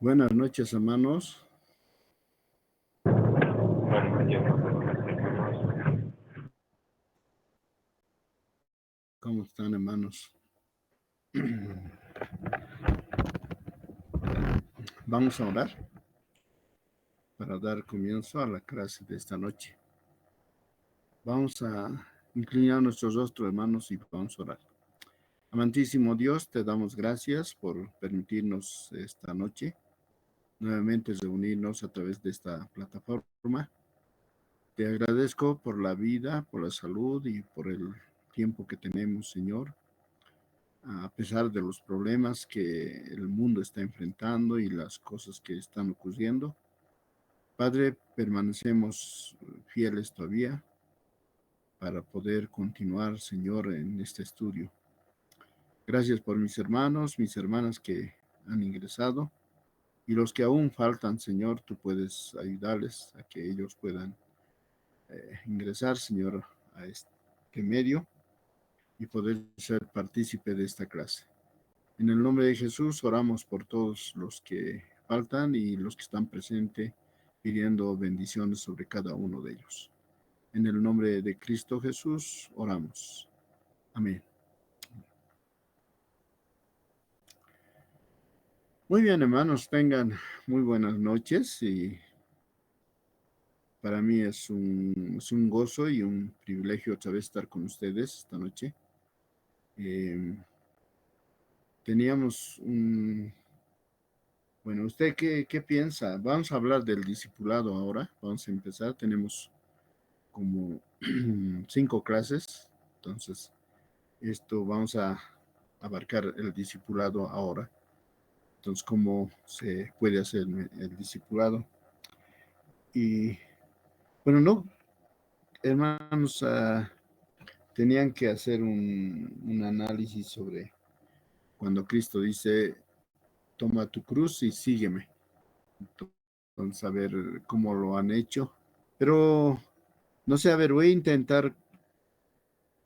Buenas noches, hermanos. Buenas noches, hermanos. ¿Cómo están, hermanos? Vamos a orar para dar comienzo a la clase de esta noche. Vamos a inclinar nuestros rostros, hermanos, y vamos a orar. Amantísimo Dios, te damos gracias por permitirnos esta noche nuevamente reunirnos a través de esta plataforma. Te agradezco por la vida, por la salud y por el tiempo que tenemos, Señor, a pesar de los problemas que el mundo está enfrentando y las cosas que están ocurriendo. Padre, permanecemos fieles todavía para poder continuar, Señor, en este estudio. Gracias por mis hermanos, mis hermanas que han ingresado y los que aún faltan, Señor, tú puedes ayudarles a que ellos puedan ingresar, Señor, a este medio y poder ser partícipe de esta clase. En el nombre de Jesús oramos por todos los que faltan y los que están presentes, pidiendo bendiciones sobre cada uno de ellos. En el nombre de Cristo Jesús oramos. Amén. Muy bien, hermanos, tengan muy buenas noches y para mí es un gozo y un privilegio otra vez estar con ustedes esta noche. Teníamos un... Bueno, ¿usted qué piensa? Vamos a hablar del discipulado ahora. Vamos a empezar. Tenemos como 5 clases. Entonces, esto vamos a abarcar el discipulado ahora. Entonces, ¿cómo se puede hacer el discipulado? Y, bueno, no, hermanos, tenían que hacer un análisis sobre cuando Cristo dice, toma tu cruz y sígueme. Entonces, a ver cómo lo han hecho. Pero, no sé, a ver, voy a intentar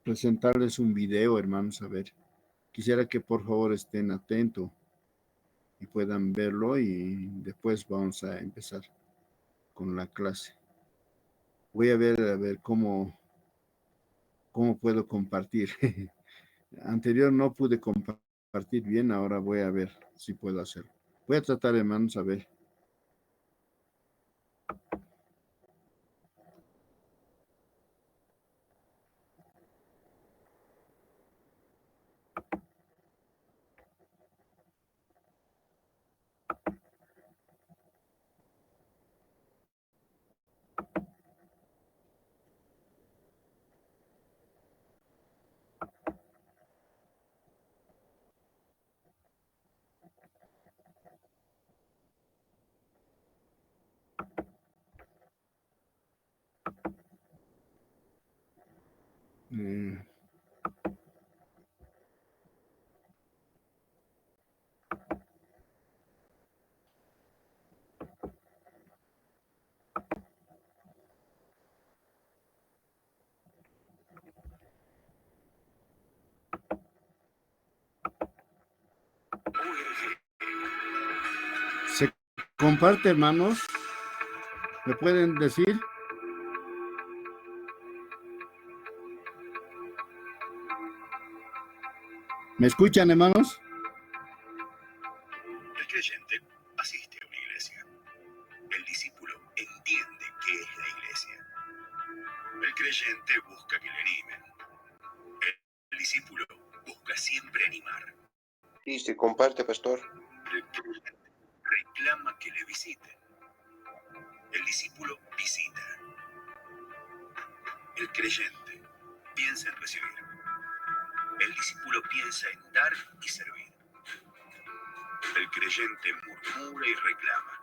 presentarles un video, hermanos, a ver. Quisiera que por favor estén atentos y puedan verlo y después vamos a empezar con la clase. Voy a ver cómo puedo compartir. Anterior no pude compartir bien, ahora voy a ver si puedo hacerlo. Voy a tratar, hermanos, a ver. Eh, ¿Se comparte, hermanos? ¿Me pueden decir? ¿Me escuchan, hermanos? El creyente asiste a una iglesia. El discípulo entiende qué es la iglesia. El creyente busca que le animen. El discípulo busca siempre animar. Sí, se comparte, pastor. El creyente reclama que le visiten. El discípulo visita. El creyente piensa en recibir. El discípulo piensa en dar y servir. El creyente murmura y reclama.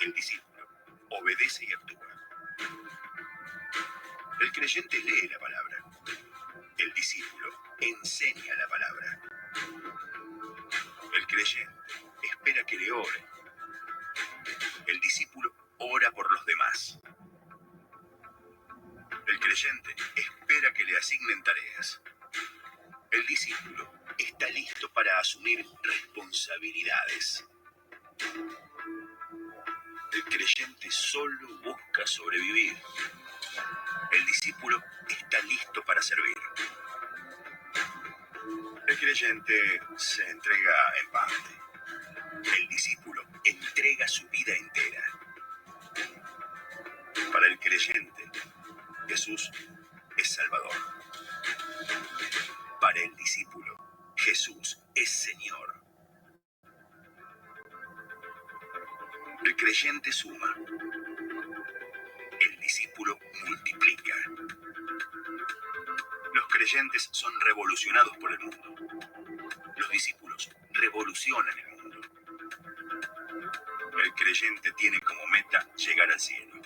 El discípulo obedece y actúa. El creyente lee la palabra. El discípulo enseña la palabra. El creyente espera que le oren. El discípulo ora por los demás. El creyente espera que le asignen tareas. El discípulo está listo para asumir responsabilidades. creyente solo busca sobrevivir. El discípulo está listo para servir. El creyente se entrega en parte. El discípulo entrega su vida entera. Para el creyente, Jesús es Salvador. Para el discípulo, Jesús es Señor. El creyente suma. El discípulo multiplica. Los creyentes son revolucionados por el mundo. Los discípulos revolucionan el mundo. El creyente tiene como meta llegar al cielo.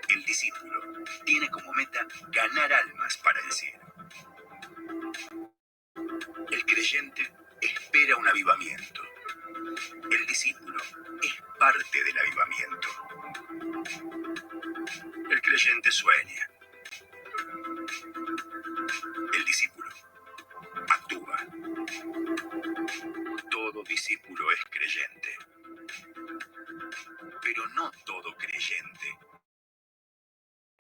El discípulo tiene como meta ganar almas para el cielo. El creyente espera un avivamiento. El discípulo es parte del avivamiento. El creyente sueña. El discípulo actúa. Todo discípulo es creyente. Pero no todo creyente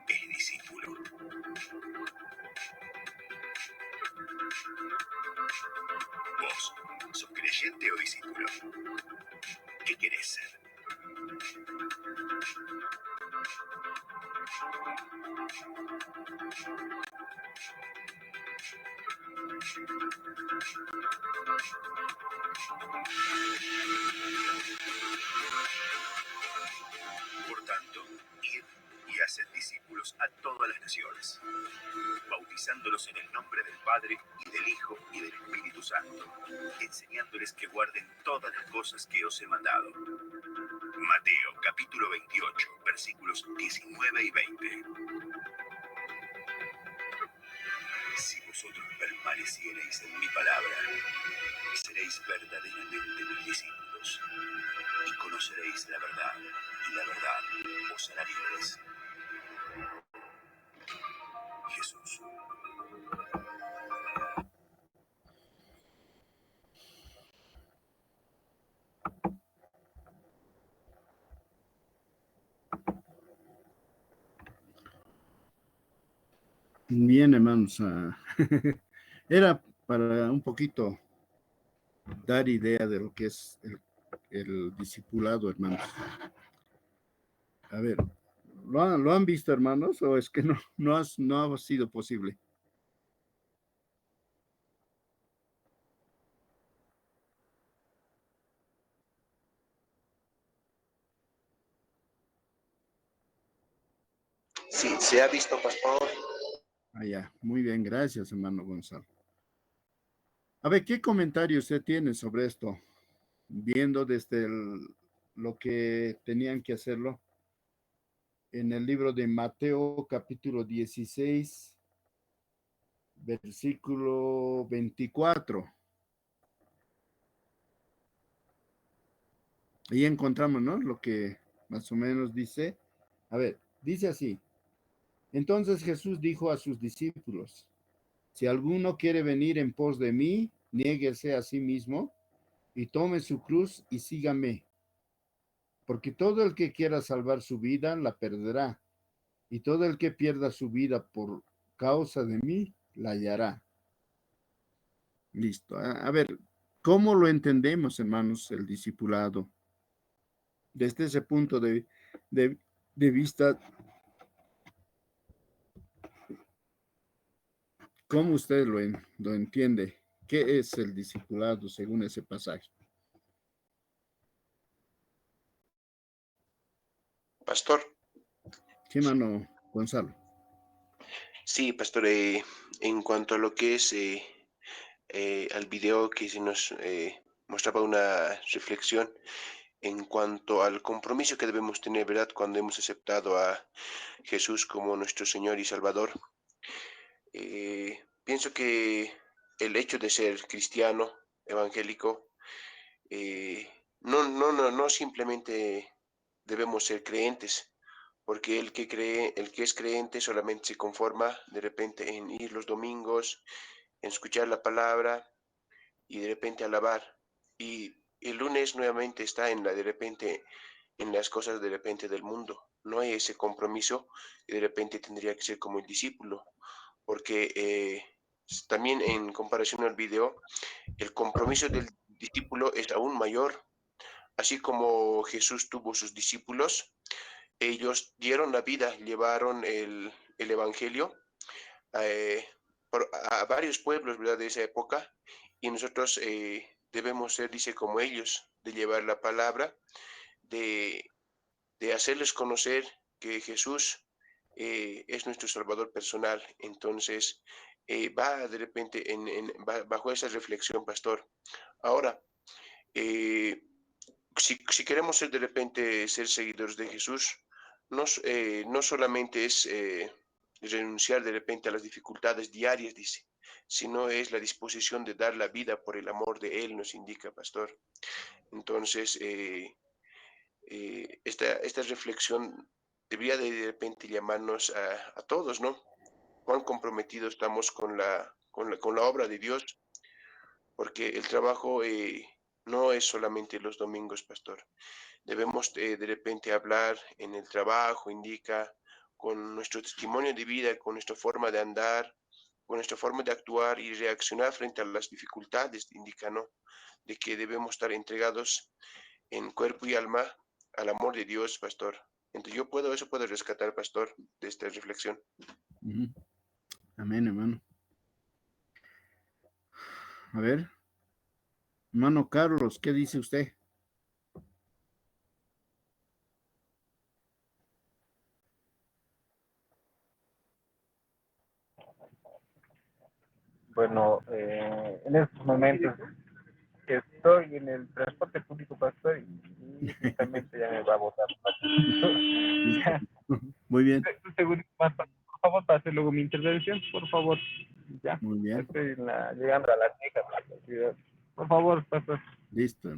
es discípulo. ¿Vos sos creyente o discípulo? ¿Qué querés ser? Por tanto, id y haced discípulos a todas las naciones, bautizándolos en el nombre del Padre, y del Hijo, y del Espíritu Santo, enseñándoles que guarden todas las cosas que os he mandado. Mateo, capítulo 28, versículos 19 y 20. Si vosotros permaneciereis en mi palabra, seréis verdaderamente mis discípulos, y conoceréis la verdad, y la verdad os hará libres. Jesús. Bien, hermanos. Era para un poquito dar idea de lo que es el discipulado, hermanos. A ver, ¿lo han visto, hermanos? ¿O es que no ha sido posible? Sí, se ha visto, pastor. Ah, ya. Muy bien, gracias, hermano Gonzalo. A ver, ¿qué comentario usted tiene sobre esto? Viendo desde lo que tenían que hacerlo en el libro de Mateo, capítulo 16, versículo 24. Ahí encontramos, ¿no? Lo que más o menos dice. A ver, dice así. Entonces Jesús dijo a sus discípulos, si alguno quiere venir en pos de mí, niéguese a sí mismo y tome su cruz y sígame. Porque todo el que quiera salvar su vida, la perderá. Y todo el que pierda su vida por causa de mí, la hallará. Listo. A ver, ¿cómo lo entendemos, hermanos, el discipulado? Desde ese punto de vista, ¿cómo usted lo entiende? ¿Qué es el discipulado según ese pasaje? Pastor. ¿Qué, mano, Gonzalo? Sí, pastor, en cuanto a lo que es al video que se nos mostraba una reflexión en cuanto al compromiso que debemos tener, ¿verdad? Cuando hemos aceptado a Jesús como nuestro Señor y Salvador. Pienso que el hecho de ser cristiano, evangélico, no simplemente debemos ser creyentes, porque el que es creyente solamente se conforma de repente en ir los domingos, en escuchar la palabra y de repente alabar. Y el lunes nuevamente está en de repente, en las cosas de repente del mundo. No hay ese compromiso y de repente tendría que ser como el discípulo, porque también en comparación al video, el compromiso del discípulo es aún mayor. Así como Jesús tuvo sus discípulos, ellos dieron la vida, llevaron el Evangelio eh, a varios pueblos, ¿verdad?, de esa época, y nosotros debemos ser, dice, como ellos, de llevar la palabra, de, de hacerles conocer que Jesús es nuestro Salvador personal. Entonces, va de repente bajo esa reflexión, pastor. Ahora, eh, si queremos ser de repente ser seguidores de Jesús, no solamente es renunciar de repente a las dificultades diarias, dice, sino es la disposición de dar la vida por el amor de Él, nos indica, pastor. Entonces, esta reflexión debería de repente llamarnos a todos, ¿no? Cuán comprometidos estamos con la obra de Dios, porque el trabajo no es solamente los domingos, pastor. Debemos de repente hablar en el trabajo, indica, con nuestro testimonio de vida, con nuestra forma de andar, con nuestra forma de actuar y reaccionar frente a las dificultades, indica, ¿no? De que debemos estar entregados en cuerpo y alma al amor de Dios, pastor. Entonces eso puedo rescatar, pastor, de esta reflexión. Amén, hermano. A ver, hermano Carlos, ¿qué dice usted? Bueno, en estos momentos estoy en el transporte público, pastor, y justamente ya me va a botar. Listo. Muy bien. Un segundo más, por favor, para hacer luego mi intervención, por favor. Ya, Muy bien. estoy llegando a las hijas. Por favor, pastor. Listo.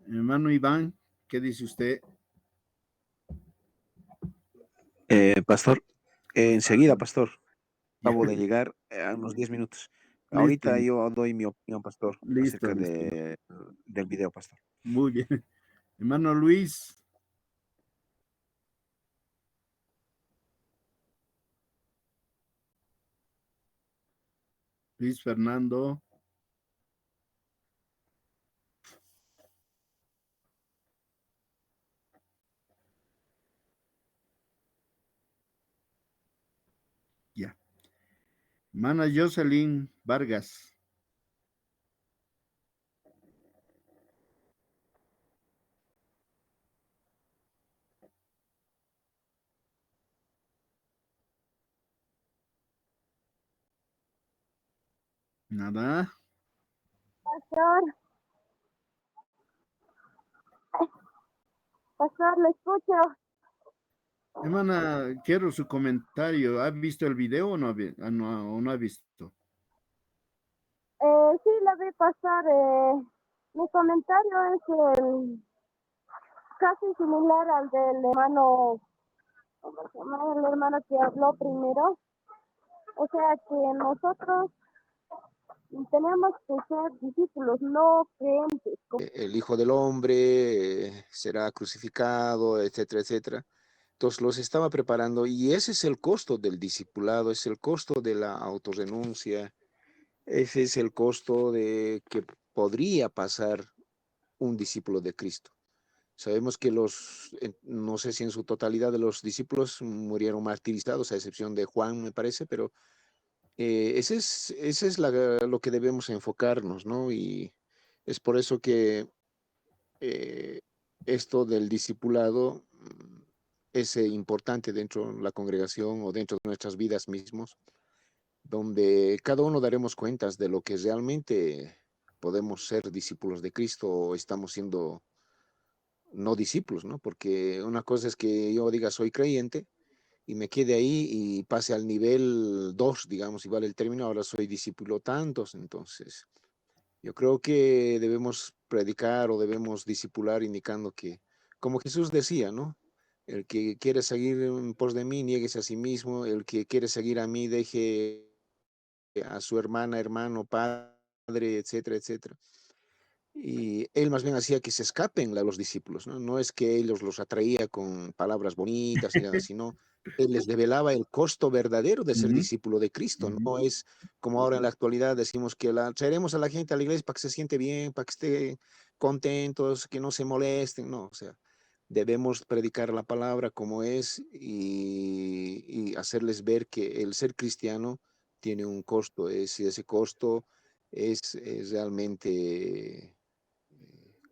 Hermano Iván, ¿qué dice usted? Pastor, enseguida, pastor. Acabo de llegar a unos 10 minutos. Ahorita Listo. yo doy mi opinión, pastor, Listo, acerca listo. del video, pastor. Muy bien. Hermano Luis. Luis Fernando. Ya. Hermana Jocelyn Vargas. Nada. Pastor, le escucho. Hermana, quiero su comentario. ¿Ha visto el video o no ha visto? Sí, la vi pasar. Mi comentario es casi similar al del hermano, ¿cómo se llama? El hermano que habló primero. O sea que nosotros tenemos que ser discípulos, no creyentes. El Hijo del Hombre será crucificado, etcétera, etcétera. Entonces los estaba preparando y ese es el costo del discipulado, es el costo de la autorrenuncia, ese es el costo de que podría pasar un discípulo de Cristo. Sabemos que no sé si en su totalidad de los discípulos murieron martirizados, a excepción de Juan, me parece, pero ese es lo que debemos enfocarnos, ¿no? Y es por eso que esto del discipulado es importante dentro de la congregación o dentro de nuestras vidas mismos, donde cada uno daremos cuentas de lo que realmente podemos ser discípulos de Cristo o estamos siendo no discípulos, ¿no? Porque una cosa es que yo diga soy creyente y me quede ahí y pase al nivel 2, digamos, y vale el término, ahora soy discípulo tantos, entonces yo creo que debemos predicar o debemos discipular indicando que, como Jesús decía, ¿no? El que quiere seguir en pos de mí, niéguese a sí mismo, el que quiere seguir a mí, deje a su hermana, hermano, padre, etcétera, etcétera. Y él más bien hacía que se escapen los discípulos, ¿no? No es que ellos los atraía con palabras bonitas ni nada, sino él les develaba el costo verdadero de ser Ujú, discípulo de Cristo. ujú. No es como ahora en la actualidad decimos que traeremos a la gente a la iglesia para que se siente bien, para que esté contentos, que no se molesten, no, o sea, debemos predicar la palabra como es y hacerles ver que el ser cristiano tiene un costo, y ese costo es realmente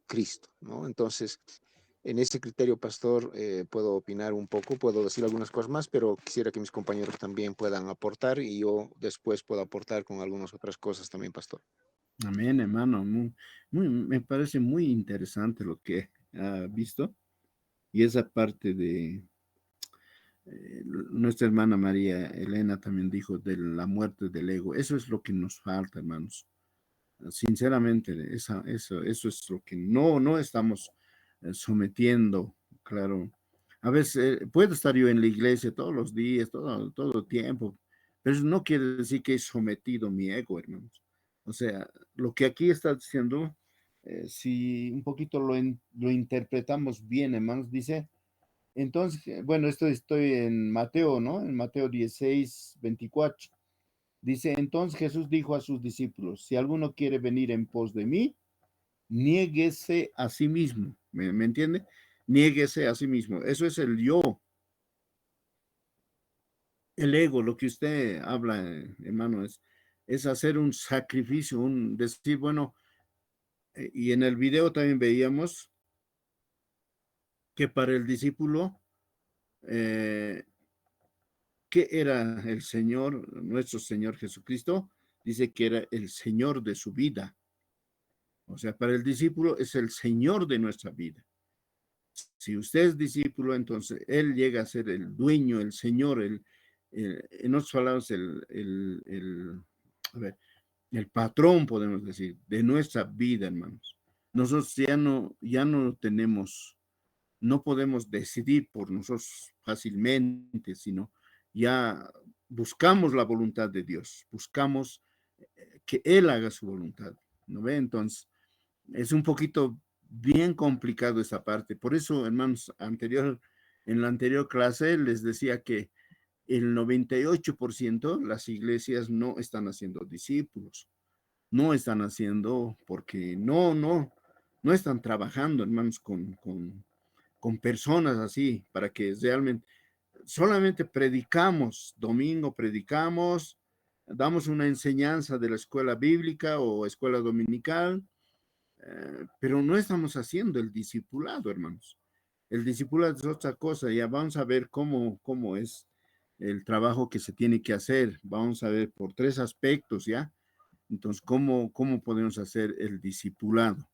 Cristo, ¿no? Entonces, en ese criterio, pastor, puedo opinar un poco, puedo decir algunas cosas más, pero quisiera que mis compañeros también puedan aportar y yo después puedo aportar con algunas otras cosas también, pastor. Amén, hermano. Me parece muy interesante lo que ha visto y esa parte de nuestra hermana María Elena también dijo de la muerte del ego. Eso es lo que nos falta, hermanos. Sinceramente, eso es lo que no estamos sometiendo, claro. A veces puedo estar yo en la iglesia todos los días, todo el tiempo, pero eso no quiere decir que he sometido mi ego, hermanos. O sea, lo que aquí está diciendo, si un poquito lo interpretamos bien, hermanos, dice, entonces, bueno, esto estoy en Mateo, ¿no? En Mateo 16, 24. Dice, entonces Jesús dijo a sus discípulos, si alguno quiere venir en pos de mí, niéguese a sí mismo. ¿Me entiende? Niéguese a sí mismo. Eso es el yo, el ego, lo que usted habla, hermano, es hacer un sacrificio, un decir, bueno, y en el video también veíamos que para el discípulo, eh, ¿qué era el Señor, nuestro Señor Jesucristo? Dice que era el Señor de su vida. O sea, para el discípulo es el Señor de nuestra vida. Si usted es discípulo, entonces Él llega a ser el dueño, el Señor, en otras palabras, a ver, el patrón, podemos decir, de nuestra vida, hermanos. Nosotros ya no tenemos, no podemos decidir por nosotros fácilmente, sino ya buscamos la voluntad de Dios, buscamos que Él haga su voluntad, ¿no ve? Entonces, es un poquito bien complicado esa parte. Por eso, hermanos, en la anterior clase les decía que el 98% las iglesias no están haciendo discípulos, no están haciendo porque no están trabajando, hermanos, con personas así, para que realmente, solamente predicamos, domingo predicamos, damos una enseñanza de la escuela bíblica o escuela dominical, pero no estamos haciendo el discipulado, hermanos. El discipulado es otra cosa, ya vamos a ver cómo es el trabajo que se tiene que hacer. Vamos a ver por tres aspectos, ¿ya? Entonces, ¿cómo podemos hacer el discipulado?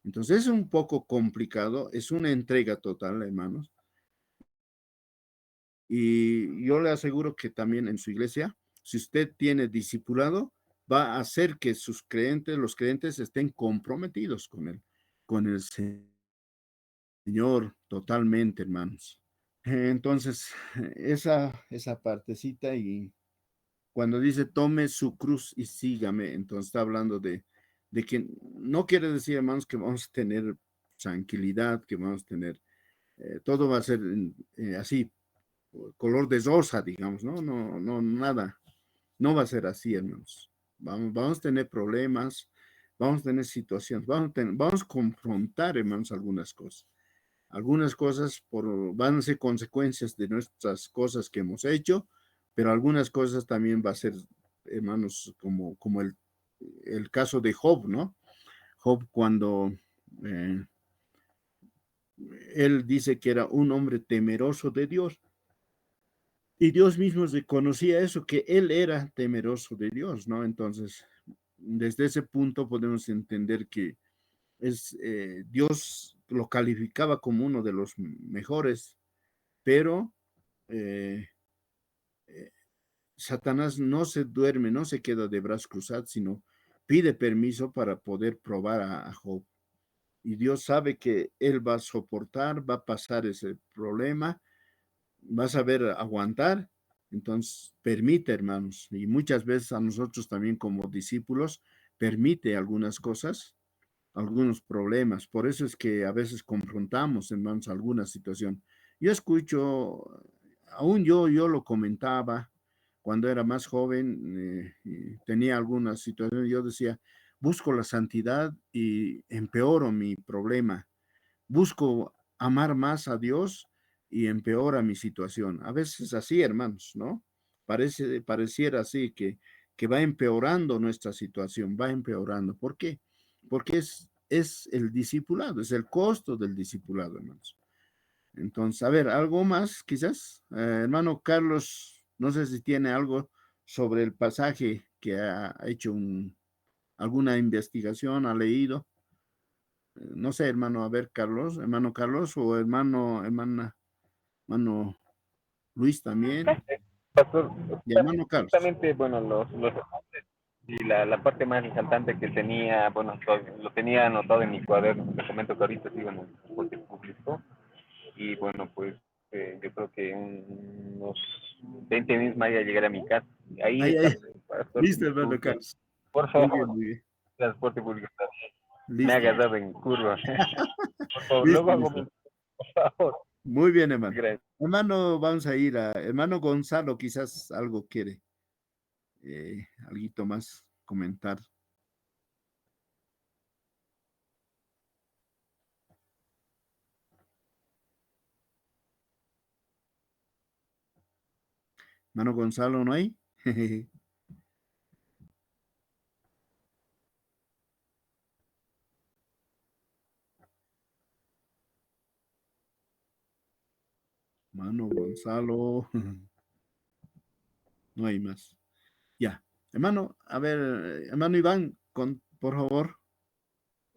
Entonces, es un poco complicado, es una entrega total, hermanos. Y yo le aseguro que también en su iglesia, si usted tiene discipulado, va a hacer que sus creyentes, los creyentes estén comprometidos con el Señor totalmente, hermanos. Entonces, esa partecita y cuando dice tome su cruz y sígame, entonces está hablando de que no quiere decir, hermanos, que vamos a tener tranquilidad, que vamos a tener, todo va a ser así, color de rosa, digamos, ¿no? No, nada, no va a ser así, hermanos. Vamos a tener problemas, vamos a tener situaciones, vamos a confrontar, hermanos, algunas cosas van a ser consecuencias de nuestras cosas que hemos hecho, pero algunas cosas también va a ser, hermanos, como el caso de Job, ¿no? Job cuando eh, él dice que era un hombre temeroso de Dios y Dios mismo reconocía eso, que él era temeroso de Dios, ¿no? Entonces, desde ese punto podemos entender que Dios lo calificaba como uno de los mejores, pero eh, eh, Satanás no se duerme, no se queda de brazos cruzados, sino pide permiso para poder probar a Job. Y Dios sabe que él va a soportar, va a pasar ese problema, va a saber aguantar. Entonces, permite, hermanos, y muchas veces a nosotros también como discípulos, permite algunas cosas algunos problemas. Por eso es que a veces confrontamos, hermanos, alguna situación. Yo escucho, aún yo lo comentaba cuando era más joven, y tenía algunas situaciones, yo decía, busco la santidad y empeoro mi problema. Busco amar más a Dios y empeora mi situación. A veces así, hermanos, ¿no? Pareciera así que va empeorando nuestra situación, va empeorando. ¿Por qué? Porque es el discipulado, es el costo del discipulado, hermanos. Entonces, a ver, algo más, quizás. Hermano Carlos, no sé si tiene algo sobre el pasaje que ha hecho alguna investigación, ha leído. No sé, hermano, a ver, Carlos, hermano Carlos o hermano Luis también. Pastor, Y hermano Carlos. justamente, bueno, los apuntes y la parte más resaltante que tenía, bueno, lo tenía anotado en mi cuaderno. Te comento que ahorita sigo en el transporte público y bueno, pues yo creo que unos 20 minutos más ya llegaré a mi casa. Ahí Ay, está, ay, pastor, listo, hermano disculpe. Carlos. Por Muy bien, favor, muy bien. transporte público me ha Listo, listo. agarrado en curva. Por favor, Listo, luego hago listo. por favor. Muy bien, hermano. Gracias. Hermano, vamos a ir a hermano Gonzalo, quizás algo quiere, alguito más comentar. Hermano Gonzalo, ¿no hay? Hermano Gonzalo, no hay más. Ya. Hermano, a ver, hermano Iván, por favor,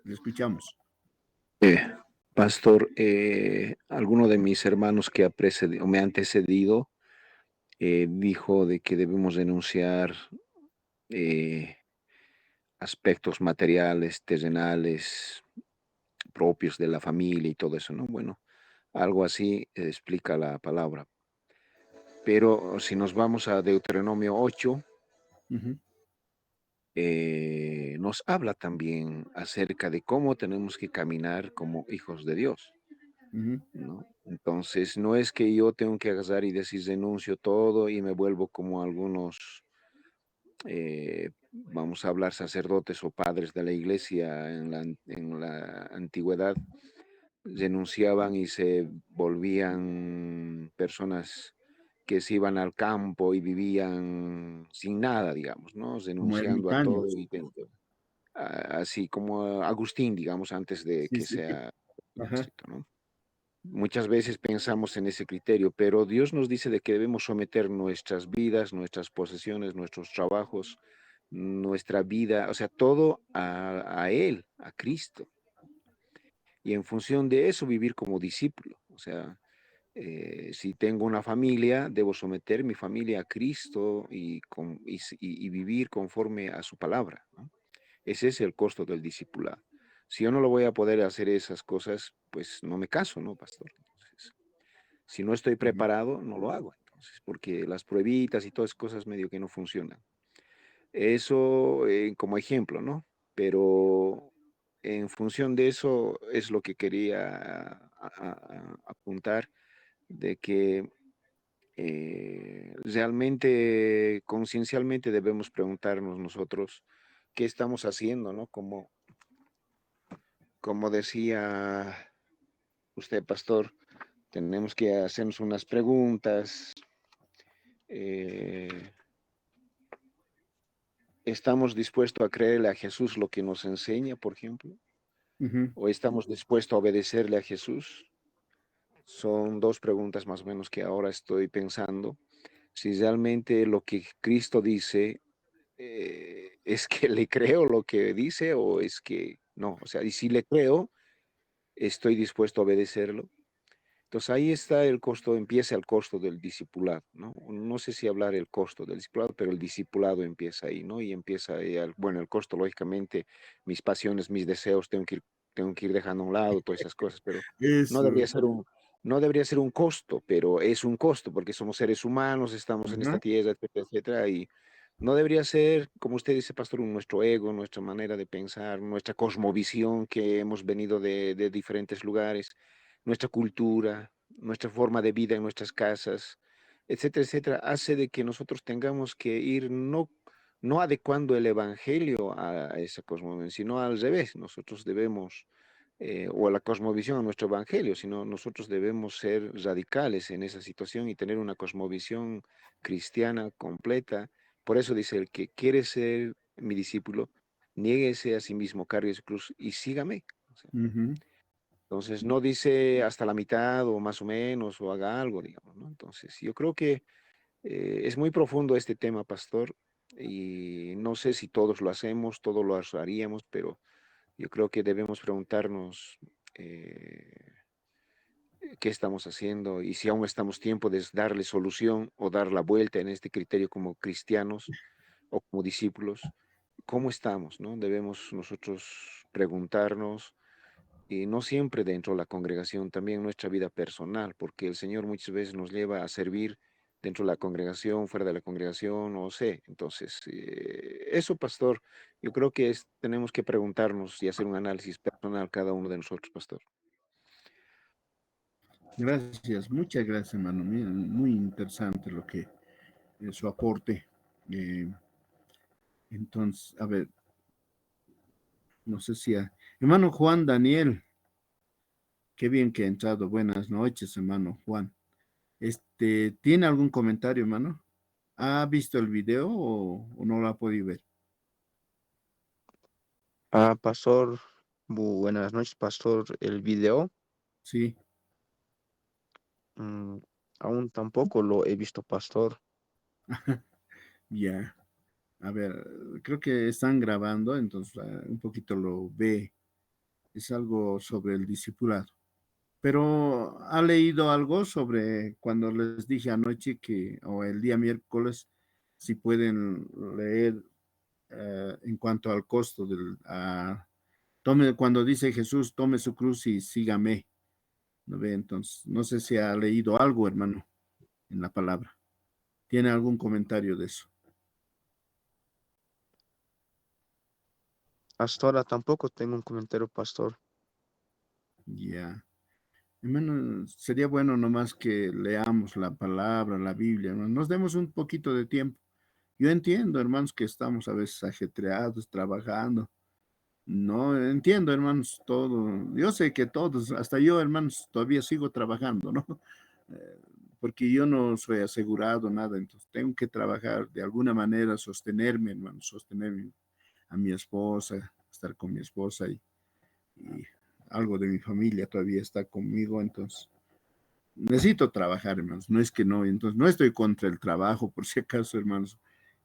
le escuchamos. Eh, Pastor, alguno de mis hermanos que o me ha antecedido dijo de que debemos denunciar eh, aspectos materiales, terrenales, propios de la familia y todo eso, ¿no? Bueno, algo así explica la palabra. Pero si nos vamos a Deuteronomio 8, Ujú, nos habla también acerca de cómo tenemos que caminar como hijos de Dios, ujú. ¿no? Entonces, no es que yo tengo que agarrar y decir denuncio todo y me vuelvo como algunos, vamos a hablar, sacerdotes o padres de la iglesia en la antigüedad, renunciaban y se volvían personas que se iban al campo y vivían sin nada, digamos, ¿no? Como Renunciando a todo ermitaños. y así como Agustín, digamos, antes de Sí, que sí. sea Ajá. beato, ¿no? Muchas veces pensamos en ese criterio, pero Dios nos dice de que debemos someter nuestras vidas, nuestras posesiones, nuestros trabajos, nuestra vida, o sea, todo a Él, a Cristo. Y en función de eso vivir como discípulo. O sea, si tengo una familia, debo someter mi familia a Cristo y vivir conforme a su palabra, ¿no? Ese es el costo del discipulado. Si yo no lo voy a poder hacer esas cosas, pues no me caso, ¿no, pastor? Entonces, si no estoy Ujú, preparado, no lo hago. Entonces, porque las pruebitas y todas esas cosas medio que no funcionan. Eso como ejemplo, ¿no? Pero en función de eso es lo que quería apuntar, de que realmente, conciencialmente debemos preguntarnos nosotros qué estamos haciendo, ¿no? Como decía usted, pastor, tenemos que hacernos unas preguntas. eh, ¿Estamos dispuestos a creerle a Jesús lo que nos enseña, por ejemplo? ujú. ¿O estamos dispuestos a obedecerle a Jesús? Son dos preguntas más o menos que ahora estoy pensando. Si realmente lo que Cristo dice es que le creo lo que dice o es que no. O sea, y si le creo, estoy dispuesto a obedecerlo. Entonces ahí está el costo, empieza el costo del discipulado, ¿no? No sé si hablar el costo del discipulado, pero el discipulado empieza ahí, ¿no? Y empieza ahí, bueno, el costo, lógicamente, mis pasiones, mis deseos, tengo que ir dejando a un lado todas esas cosas, pero no Eso. debería ser no debería ser un costo, pero es un costo, porque somos seres humanos, estamos en esta Ajá. tierra, etcétera, etcétera, no debería ser, como usted dice, pastor, nuestro ego, nuestra manera de pensar, nuestra cosmovisión que hemos venido de diferentes lugares, nuestra cultura, nuestra forma de vida en nuestras casas, etcétera, etcétera, hace de que nosotros tengamos que ir no adecuando el evangelio a esa cosmovisión, sino al revés. Nosotros debemos, o a la cosmovisión a nuestro evangelio, sino nosotros debemos ser radicales en esa situación y tener una cosmovisión cristiana completa. Por eso dice, el que quiere ser mi discípulo, niéguese a sí mismo, cargue su cruz y sígame. O sea, Ujú. entonces no dice hasta la mitad o más o menos o haga algo, digamos, ¿no? Entonces yo creo que es muy profundo este tema, pastor, y no sé si todos lo hacemos, todos lo haríamos, pero yo creo que debemos preguntarnos qué estamos haciendo y si aún estamos tiempo de darle solución o dar la vuelta en este criterio como cristianos o como discípulos. ¿Cómo estamos, no? Debemos nosotros preguntarnos y no siempre dentro de la congregación, también en nuestra vida personal, porque el Señor muchas veces nos lleva a servir dentro de la congregación, fuera de la congregación, no sé. Entonces, eso, pastor, yo creo que tenemos que preguntarnos y hacer un análisis personal cada uno de nosotros, pastor. Gracias, muchas gracias, hermano. Muy interesante lo que su aporte. Eh, entonces, a ver, no sé si hermano Juan Daniel, qué bien que ha entrado. Buenas noches, hermano Juan. ¿Tiene algún comentario, hermano? ¿Ha visto el video o no lo ha podido ver? Pastor, buenas noches, pastor. El video, Sí, mm, aún tampoco lo he visto, pastor. ya. A ver, creo que están grabando, entonces un poquito lo ve. Es algo sobre el discipulado. Pero ¿ha leído algo sobre cuando les dije anoche o el día miércoles, si pueden leer en cuanto al costo cuando dice Jesús, tome su cruz y sígame? ¿No ve? Entonces, no sé si ha leído algo, hermano, en la palabra. ¿Tiene algún comentario de eso? Hasta ahora tampoco tengo un comentario, pastor. Ya. Hermano, sería bueno nomás que leamos la palabra, la Biblia, ¿no? Nos demos un poquito de tiempo. Yo entiendo, hermanos, que estamos a veces ajetreados, trabajando. No, entiendo, hermanos, todo. Yo sé que todos, hasta yo, hermanos, todavía sigo trabajando, ¿no? Eh, Porque yo no soy asegurado, nada, entonces tengo que trabajar de alguna manera, sostenerme, hermanos, sostener a mi esposa, estar con mi esposa y algo de mi familia todavía está conmigo, entonces necesito trabajar, hermanos, no es que no, entonces no estoy contra el trabajo, por si acaso, hermanos,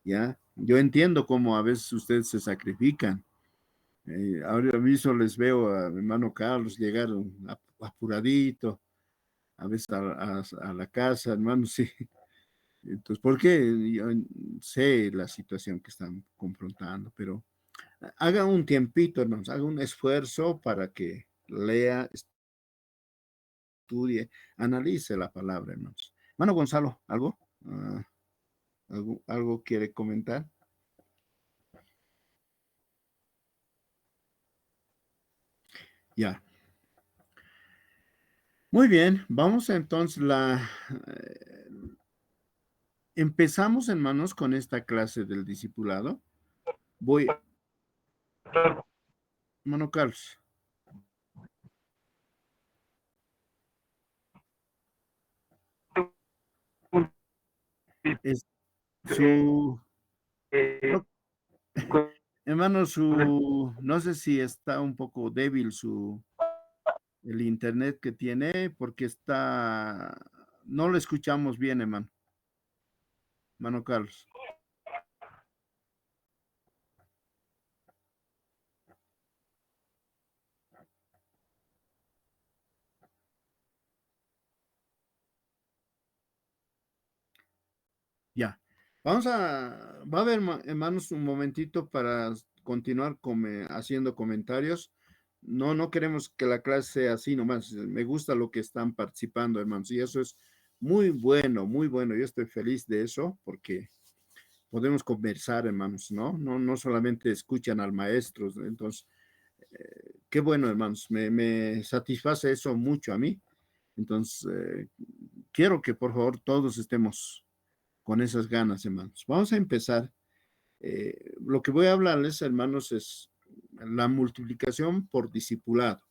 ya, yo entiendo cómo a veces ustedes se sacrifican. Ahora mismo les veo a mi hermano Carlos llegar apuradito, a veces a la casa, hermano, sí. Entonces, ¿por qué? Yo sé la situación que están confrontando, pero haga un tiempito, hermanos, haga un esfuerzo para que lea, estudie, analice la palabra, hermanos. Hermano Gonzalo, ¿algo? ¿Algo quiere comentar? Ya. Muy bien, vamos entonces empezamos, hermanos, con esta clase del discipulado. Hermano Carlos, es su, no, hermano, no sé si está un poco débil el internet que tiene, porque no lo escuchamos bien, hermano Carlos. Ya. Va a haber, hermanos, un momentito para continuar haciendo comentarios. No queremos que la clase sea así nomás. Me gusta lo que están participando, hermanos, y eso es muy bueno, muy bueno. Yo estoy feliz de eso porque podemos conversar, hermanos, ¿no? No solamente escuchan al maestro. Entonces, qué bueno, hermanos, me satisface eso mucho a mí. Entonces, quiero que por favor todos estemos con esas ganas, hermanos. Vamos a empezar. Lo que voy a hablarles, hermanos, es la multiplicación por discipulado,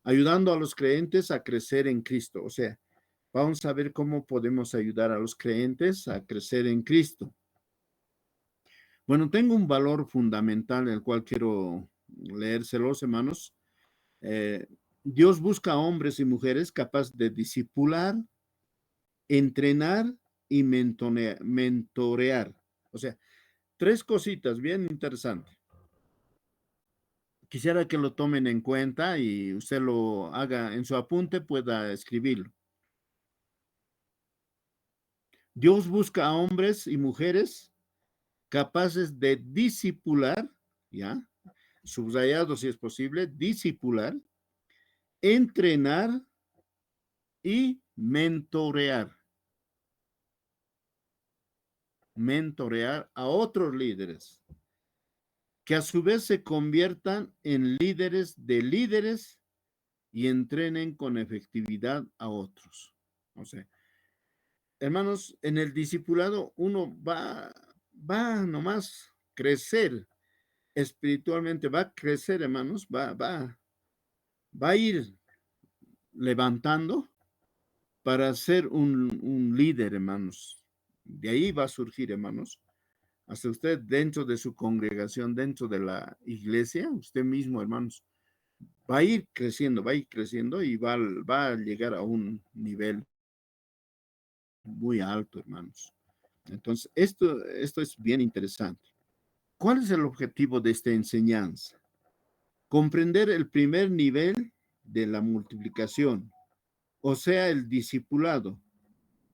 ayudando a los creyentes a crecer en Cristo. O sea, vamos a ver cómo podemos ayudar a los creyentes a crecer en Cristo. Bueno, tengo un valor fundamental, el cual quiero leérselos, hermanos. Dios busca hombres y mujeres capaces de discipular, entrenar y mentorear. O sea, tres cositas bien interesantes. Quisiera que lo tomen en cuenta y usted lo haga en su apunte, pueda escribirlo. Dios busca a hombres y mujeres capaces de discipular, ¿ya? Subrayado si es posible, discipular, entrenar y mentorear. Mentorear a otros líderes, que a su vez se conviertan en líderes de líderes y entrenen con efectividad a otros. O sea, hermanos, en el discipulado uno va nomás crecer espiritualmente, va a crecer, hermanos, va a ir levantando para ser un líder, hermanos. De ahí va a surgir, hermanos, hasta usted dentro de su congregación, dentro de la iglesia, usted mismo, hermanos, va a ir creciendo y va a llegar a un nivel muy alto, hermanos. Entonces, esto es bien interesante. ¿Cuál es el objetivo de esta enseñanza? Comprender el primer nivel de la multiplicación, o sea, el discipulado,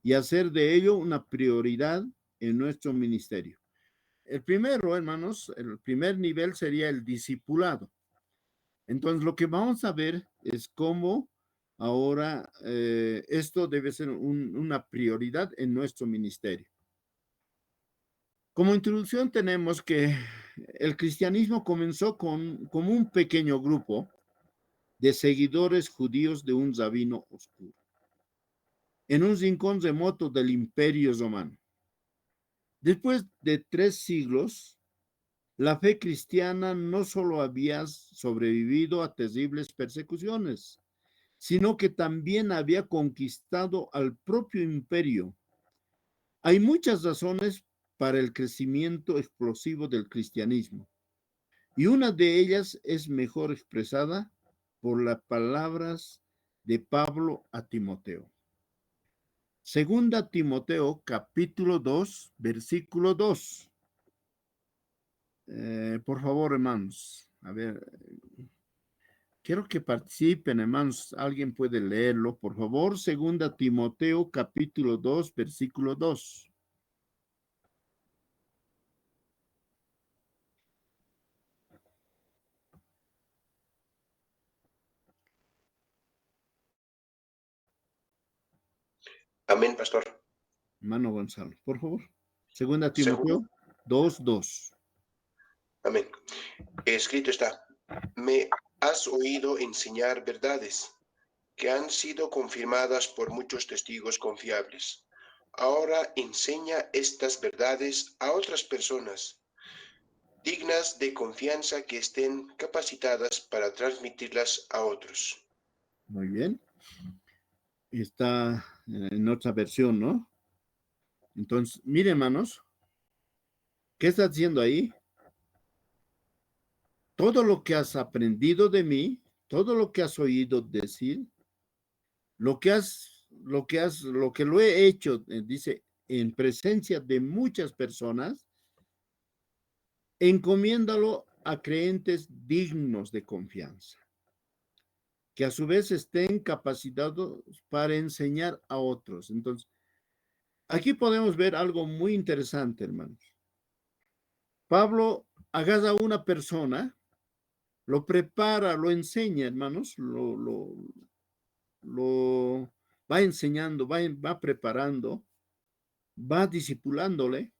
y hacer de ello una prioridad en nuestro ministerio. El primero, hermanos, el primer nivel sería el discipulado. Entonces, lo que vamos a ver es cómo ahora esto debe ser una prioridad en nuestro ministerio. Como introducción tenemos que el cristianismo comenzó como un pequeño grupo de seguidores judíos de un rabino oscuro, en un rincón remoto del Imperio Romano. Después de 3 siglos, la fe cristiana no solo había sobrevivido a terribles persecuciones, sino que también había conquistado al propio imperio. Hay muchas razones para el crecimiento explosivo del cristianismo, y una de ellas es mejor expresada por las palabras de Pablo a Timoteo. Segunda Timoteo, capítulo 2, versículo 2. Por favor, hermanos, a ver, quiero que participen, hermanos. ¿Alguien puede leerlo, por favor? Segunda Timoteo, capítulo 2, versículo 2. Amén, pastor. Hermano Gonzalo, por favor. Segunda Segundo. Timoteo 2, 2. Amén. Escrito está, me has oído enseñar verdades que han sido confirmadas por muchos testigos confiables. Ahora enseña estas verdades a otras personas dignas de confianza que estén capacitadas para transmitirlas a otros. Muy bien. Está en otra versión, ¿no? Entonces, miren, hermanos, ¿qué está diciendo ahí? Todo lo que has aprendido de mí, todo lo que has oído decir, lo que lo he hecho, dice, en presencia de muchas personas, encomiéndalo a creyentes dignos de confianza, que a su vez estén capacitados para enseñar a otros. Entonces, aquí podemos ver algo muy interesante, hermanos. Pablo agarra a una persona, lo prepara, lo enseña, hermanos, lo va enseñando, va preparando, va discipulándole,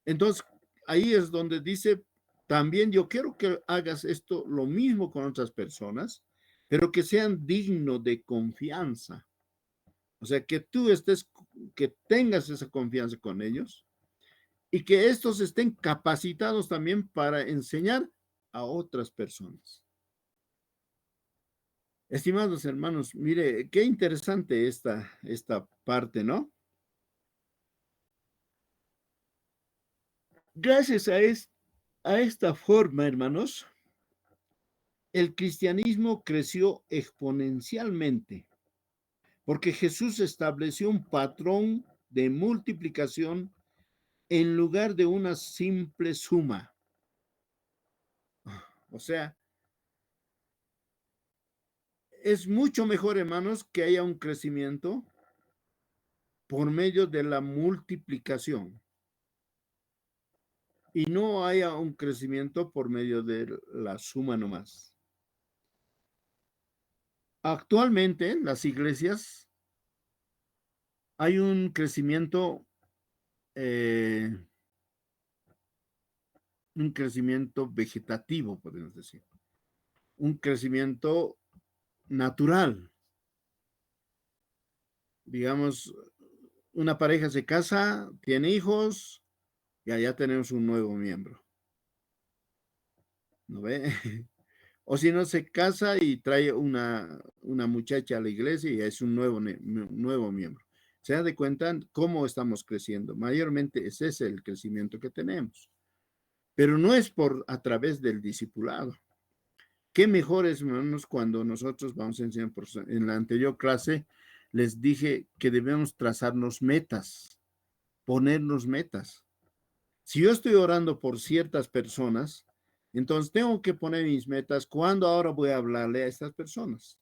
Entonces, ahí es donde dice, también yo quiero que hagas esto lo mismo con otras personas, pero que sean dignos de confianza. O sea, que tú que tengas esa confianza con ellos y que estos estén capacitados también para enseñar a otras personas. Estimados hermanos, mire, qué interesante esta parte, ¿no? Gracias a esta forma, hermanos, el cristianismo creció exponencialmente, porque Jesús estableció un patrón de multiplicación en lugar de una simple suma. O sea, es mucho mejor, hermanos, que haya un crecimiento por medio de la multiplicación y no haya un crecimiento por medio de la suma nomás. Actualmente, en las iglesias hay un crecimiento vegetativo, podemos decir, un crecimiento natural. Digamos, una pareja se casa, tiene hijos, y allá tenemos un nuevo miembro. ¿No ve? O si no, se casa y trae una muchacha a la iglesia y es un nuevo miembro. Se da de cuenta cómo estamos creciendo. Mayormente ese es el crecimiento que tenemos. Pero no es a través del discipulado. Qué mejor es, hermanos, cuando nosotros vamos a enseñar. En la anterior clase les dije que debemos trazarnos metas, ponernos metas. Si yo estoy orando por ciertas personas, entonces tengo que poner mis metas. ¿Cuándo ahora voy a hablarle a estas personas?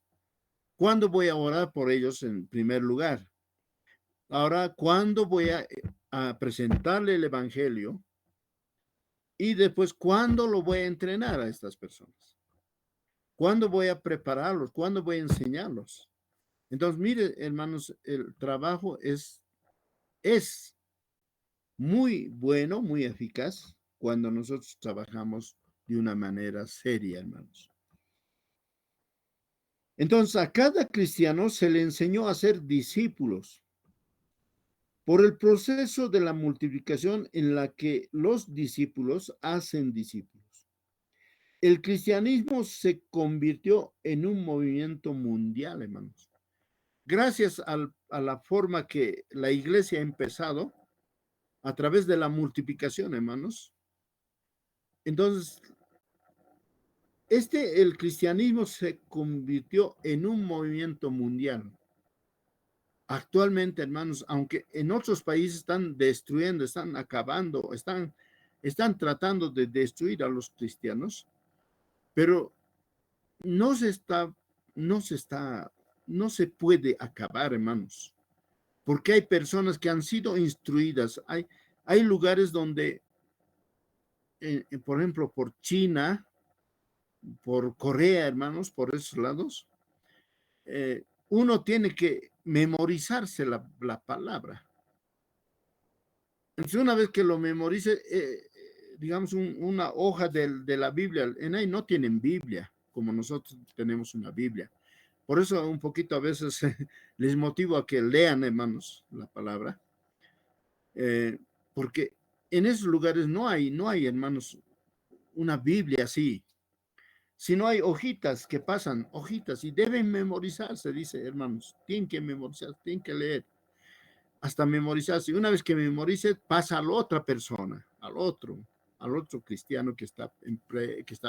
¿Cuándo voy a orar por ellos en primer lugar? Ahora, ¿cuándo voy a presentarle el evangelio? Y después, ¿cuándo lo voy a entrenar a estas personas? ¿Cuándo voy a prepararlos? ¿Cuándo voy a enseñarlos? Entonces, mire, hermanos, el trabajo es muy bueno, muy eficaz cuando nosotros trabajamos de una manera seria, hermanos. Entonces, a cada cristiano se le enseñó a ser discípulos por el proceso de la multiplicación en la que los discípulos hacen discípulos. El cristianismo se convirtió en un movimiento mundial, hermanos. Gracias a la forma que la iglesia ha empezado, a través de la multiplicación, hermanos. Entonces, el cristianismo se convirtió en un movimiento mundial. Actualmente, hermanos, aunque en otros países están destruyendo, están acabando, están tratando de destruir a los cristianos, pero no se puede acabar, hermanos, porque hay personas que han sido instruidas. Hay lugares donde, por ejemplo, por China, por Corea, hermanos, por esos lados, uno tiene que memorizarse la palabra. Entonces, una vez que lo memorice, digamos, una hoja de la Biblia, en ahí no tienen Biblia, como nosotros tenemos una Biblia. Por eso un poquito a veces les motivo a que lean, hermanos, la palabra, porque en esos lugares no hay, hermanos, una Biblia así. Si no hay hojitas que pasan, hojitas, y deben memorizarse, dice, hermanos, tienen que memorizar, tienen que leer, hasta memorizarse. Y una vez que memorice, pasa a la otra persona, al otro cristiano que está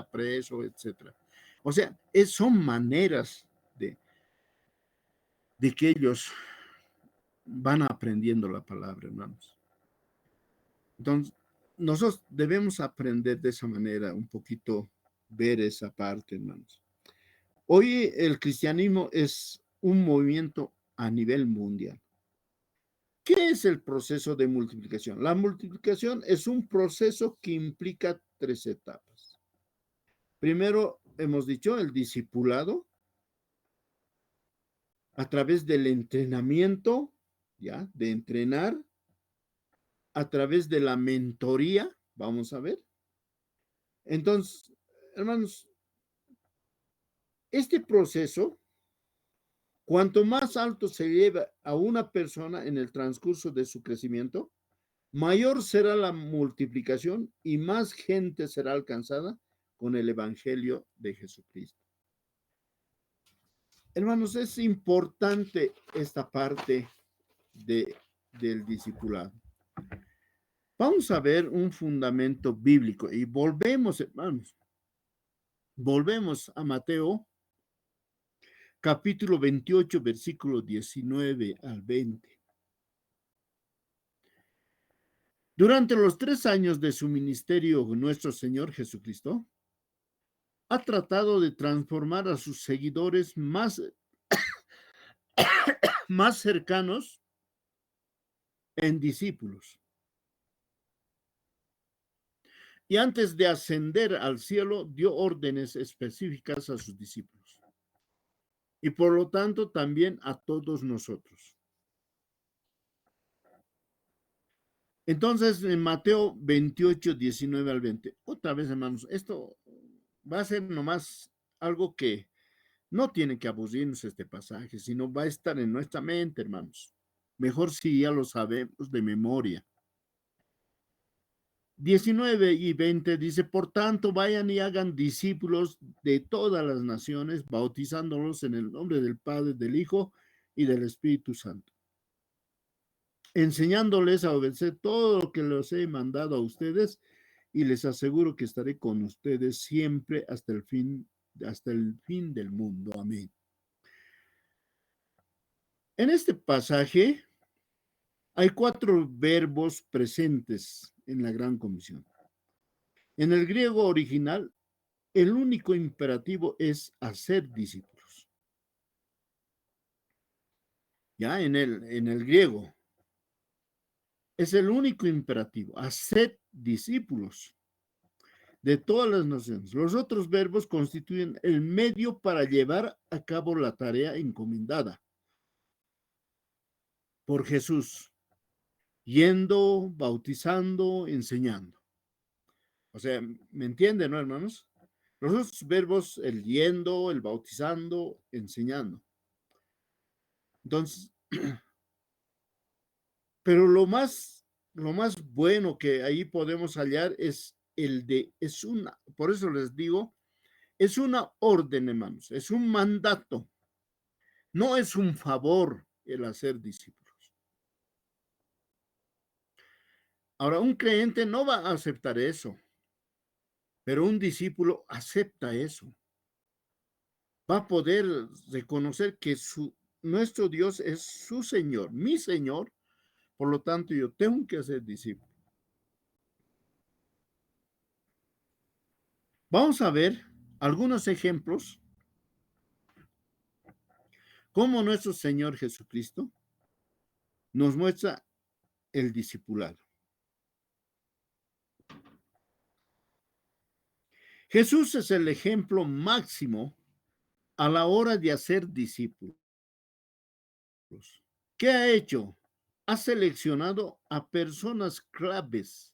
preso, etc. O sea, son maneras de que ellos van aprendiendo la palabra, hermanos. Entonces, nosotros debemos aprender de esa manera, un poquito ver esa parte, hermanos. Hoy el cristianismo es un movimiento a nivel mundial. ¿Qué es el proceso de multiplicación? La multiplicación es un proceso que implica 3 etapas. Primero, hemos dicho, el discipulado, a través del entrenamiento, ¿ya? De entrenar. a través de la mentoría, vamos a ver. Entonces, hermanos, este proceso, cuanto más alto se lleva a una persona en el transcurso de su crecimiento, mayor será la multiplicación y más gente será alcanzada con el Evangelio de Jesucristo. Hermanos, es importante esta parte del discipulado. Vamos a ver un fundamento bíblico y volvemos, hermanos, volvemos a Mateo, capítulo 28, versículo 19 al 20. Durante los 3 años de su ministerio, nuestro Señor Jesucristo ha tratado de transformar a sus seguidores más cercanos en discípulos. Y antes de ascender al cielo, dio órdenes específicas a sus discípulos. Y por lo tanto, también a todos nosotros. Entonces, en Mateo 28, 19 al 20, otra vez, hermanos, esto va a ser nomás algo que no tiene que aburrirnos este pasaje, sino va a estar en nuestra mente, hermanos. Mejor si ya lo sabemos de memoria. 19 y 20 dice, por tanto, vayan y hagan discípulos de todas las naciones, bautizándolos en el nombre del Padre, del Hijo y del Espíritu Santo, enseñándoles a obedecer todo lo que les he mandado a ustedes, y les aseguro que estaré con ustedes siempre hasta el fin del mundo. Amén. En este pasaje hay 4 verbos presentes en la Gran Comisión. En el griego original, el único imperativo es hacer discípulos. Ya en el griego es el único imperativo, hacer discípulos de todas las naciones. Los otros verbos constituyen el medio para llevar a cabo la tarea encomendada por Jesús, yendo, bautizando, enseñando. O sea, ¿me entienden, no, hermanos? Los otros verbos, el yendo, el bautizando, enseñando. Entonces, pero lo más bueno que ahí podemos hallar es por eso les digo, es una orden, hermanos, es un mandato, no es un favor el hacer discípulos. Ahora, un creyente no va a aceptar eso, pero un discípulo acepta eso. Va a poder reconocer que nuestro Dios es su Señor, mi Señor, por lo tanto yo tengo que ser discípulo. Vamos a ver algunos ejemplos cómo nuestro Señor Jesucristo nos muestra el discipulado. Jesús es el ejemplo máximo a la hora de hacer discípulos. ¿Qué ha hecho? Ha seleccionado a personas claves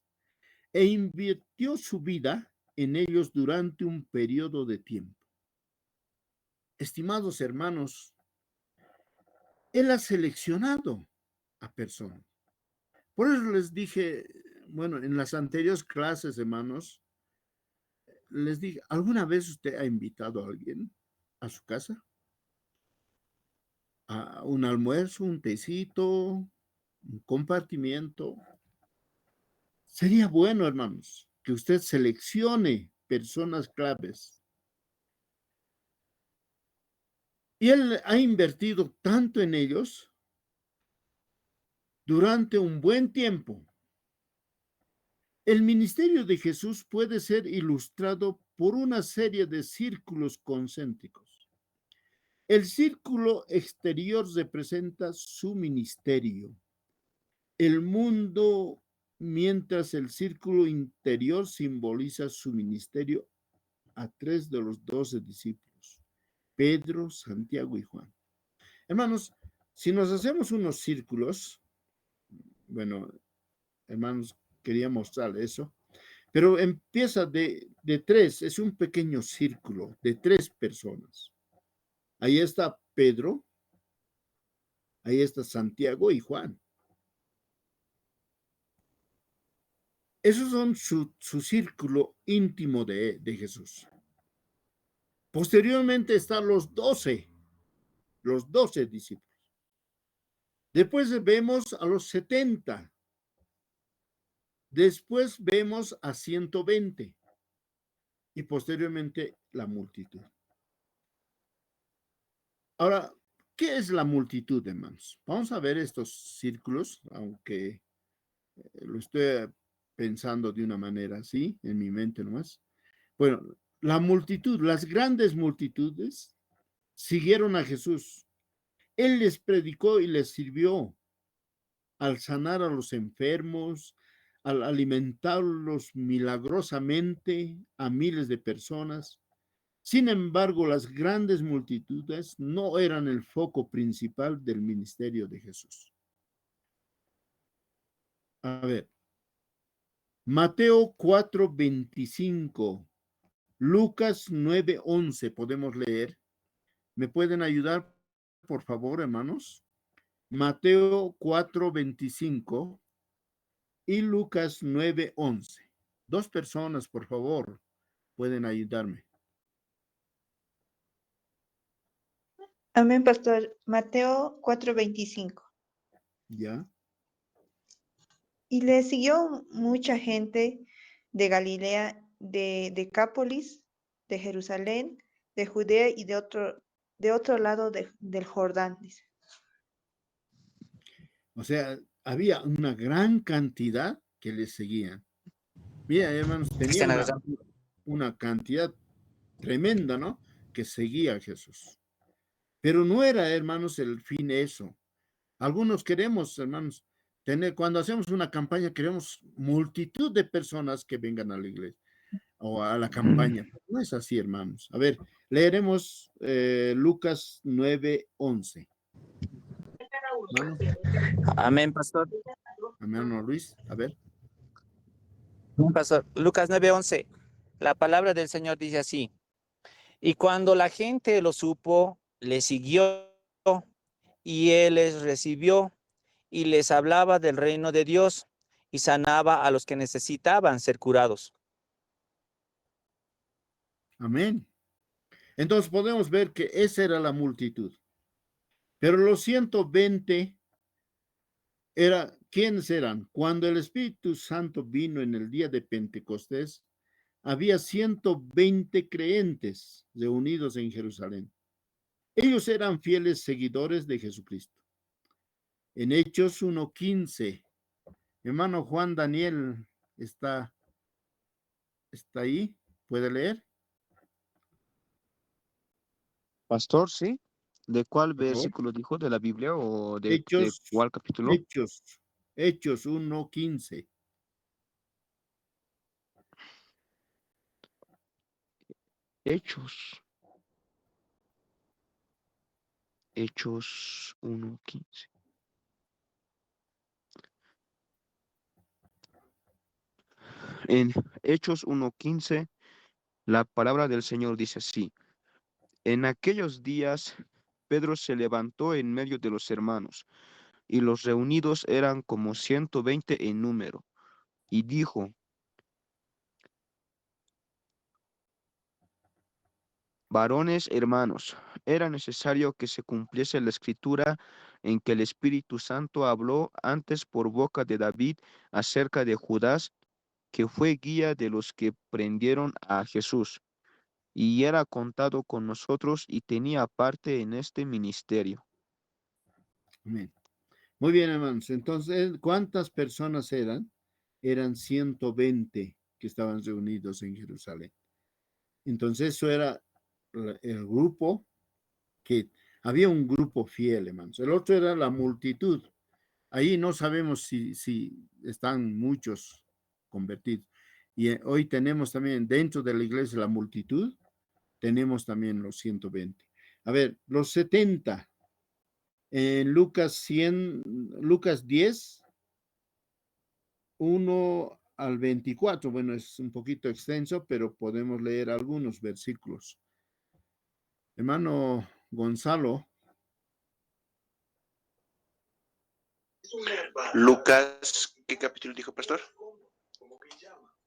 e invirtió su vida en ellos durante un periodo de tiempo. Estimados hermanos, Él ha seleccionado a personas. Por eso les dije, bueno, en las anteriores clases, hermanos, les dije, ¿alguna vez usted ha invitado a alguien a su casa? A un almuerzo, un tecito, un compartimiento. Sería bueno, hermanos, que usted seleccione personas claves. Y Él ha invertido tanto en ellos durante un buen tiempo. El ministerio de Jesús puede ser ilustrado por una serie de círculos concéntricos. El círculo exterior representa su ministerio, el mundo, mientras el círculo interior simboliza su ministerio a 3 de los 12 discípulos, Pedro, Santiago y Juan. Hermanos, si nos hacemos unos círculos, bueno, hermanos, quería mostrar eso. Pero empieza de tres, es un pequeño círculo de tres personas. Ahí está Pedro, ahí está Santiago y Juan. Esos son su círculo íntimo de Jesús. Posteriormente están los 12 discípulos. Después vemos a los 70. Después vemos a 120. Y posteriormente la multitud. Ahora, ¿qué es la multitud, hermanos? Vamos a ver estos círculos, aunque lo estoy pensando de una manera así, en mi mente nomás. Bueno, la multitud, las grandes multitudes, siguieron a Jesús. Él les predicó y les sirvió al sanar a los enfermos, al alimentarlos milagrosamente a miles de personas. Sin embargo, las grandes multitudes no eran el foco principal del ministerio de Jesús. A ver, Mateo 4:25, Lucas 9:11, podemos leer. ¿Me pueden ayudar, por favor, hermanos? Mateo 4:25 y Lucas 9:11. Dos personas, por favor, pueden ayudarme. Amén, pastor. Mateo 4:25. ¿Ya? Y le siguió mucha gente de Galilea, de Decápolis, de Jerusalén, de Judea y de otro lado del Jordán, dice. O sea, había una gran cantidad que les seguían. Mira, hermanos, tenía una cantidad tremenda, ¿no? Que seguía a Jesús. Pero no era, hermanos, el fin eso. Algunos queremos, hermanos, cuando hacemos una campaña, queremos multitud de personas que vengan a la iglesia o a la campaña. No es así, hermanos. A ver, leeremos Lucas 9:11. Hermano. Amén, pastor. Hermano Luis, a ver. Pastor, Lucas 9:11. La palabra del Señor dice así: y cuando la gente lo supo, le siguió, y él les recibió y les hablaba del reino de Dios y sanaba a los que necesitaban ser curados. Amén. Entonces podemos ver que esa era la multitud. Pero los 120 ¿quiénes eran? Cuando el Espíritu Santo vino en el día de Pentecostés, había 120 creyentes reunidos en Jerusalén. Ellos eran fieles seguidores de Jesucristo. En Hechos 1:15, hermano Juan Daniel está ahí, ¿puede leer? Pastor, sí. ¿De cuál Por favor. versículo dijo? ¿De la Biblia o de Hechos, cuál capítulo? Hechos 1:15. Hechos 1:15. En Hechos 1:15, la palabra del Señor dice así: en aquellos días Pedro se levantó en medio de los hermanos, y los reunidos eran como 120 en número, y dijo: varones hermanos, era necesario que se cumpliese la escritura en que el Espíritu Santo habló antes por boca de David acerca de Judas, que fue guía de los que prendieron a Jesús, y era contado con nosotros y tenía parte en este ministerio. Amén. Muy bien, hermanos. Entonces, ¿cuántas personas eran? Eran 120 que estaban reunidos en Jerusalén. Entonces, eso era el grupo que había un grupo fiel, hermanos. El otro era la multitud. Ahí no sabemos si están muchos convertidos. Y hoy tenemos también dentro de la iglesia la multitud, tenemos también los 120. A ver, los 70. En Lucas 10, 1 al 24. Bueno, es un poquito extenso, pero podemos leer algunos versículos. Hermano Gonzalo. Lucas, ¿qué capítulo dijo, pastor?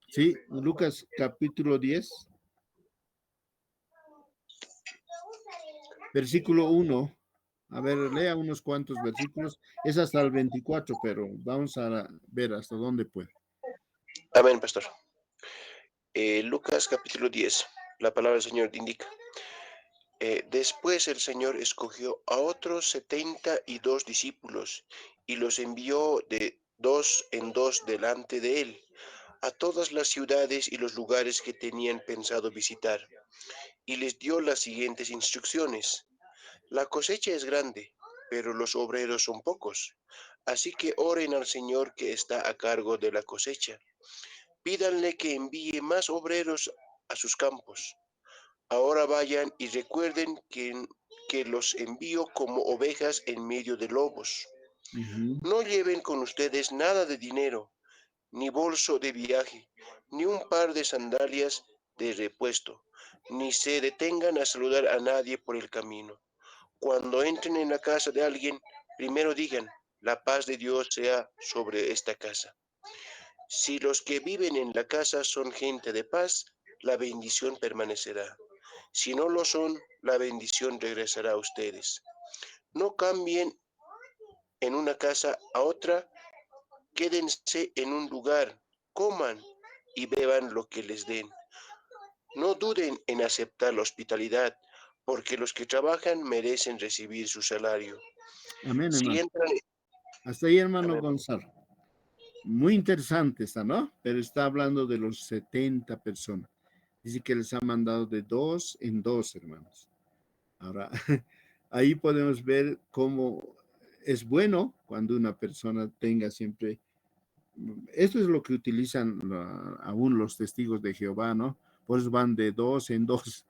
Sí, Lucas capítulo 10. Versículo 1. A ver, lea unos cuantos versículos. Es hasta el 24, pero vamos a ver hasta dónde puede. Amén, pastor. Lucas capítulo 10. La palabra del Señor indica. Después el Señor escogió a otros 72 discípulos y los envió de dos en dos delante de él a todas las ciudades y los lugares que tenían pensado visitar, y les dio las siguientes instrucciones. La cosecha es grande, pero los obreros son pocos, así que oren al Señor que está a cargo de la cosecha. Pídanle que envíe más obreros a sus campos. Ahora vayan y recuerden que los envío como ovejas en medio de lobos. No lleven con ustedes nada de dinero, ni bolso de viaje, ni un par de sandalias de repuesto, ni se detengan a saludar a nadie por el camino. Cuando entren en la casa de alguien, primero digan, la paz de Dios sea sobre esta casa. Si los que viven en la casa son gente de paz, la bendición permanecerá. Si no lo son, la bendición regresará a ustedes. No cambien en una casa a otra, quédense en un lugar, coman y beban lo que les den. No duden en aceptar la hospitalidad, porque los que trabajan merecen recibir su salario. Amén, Si hermano. entran... Hasta ahí, hermano Amén. Gonzalo. Muy interesante esta, ¿no? Pero está hablando de los 70 personas. Dice que les ha mandado de dos en dos, hermanos. Ahora, ahí podemos ver cómo es bueno cuando una persona tenga siempre... Esto es lo que utilizan aún los testigos de Jehová, ¿no? Pues van de dos en dos.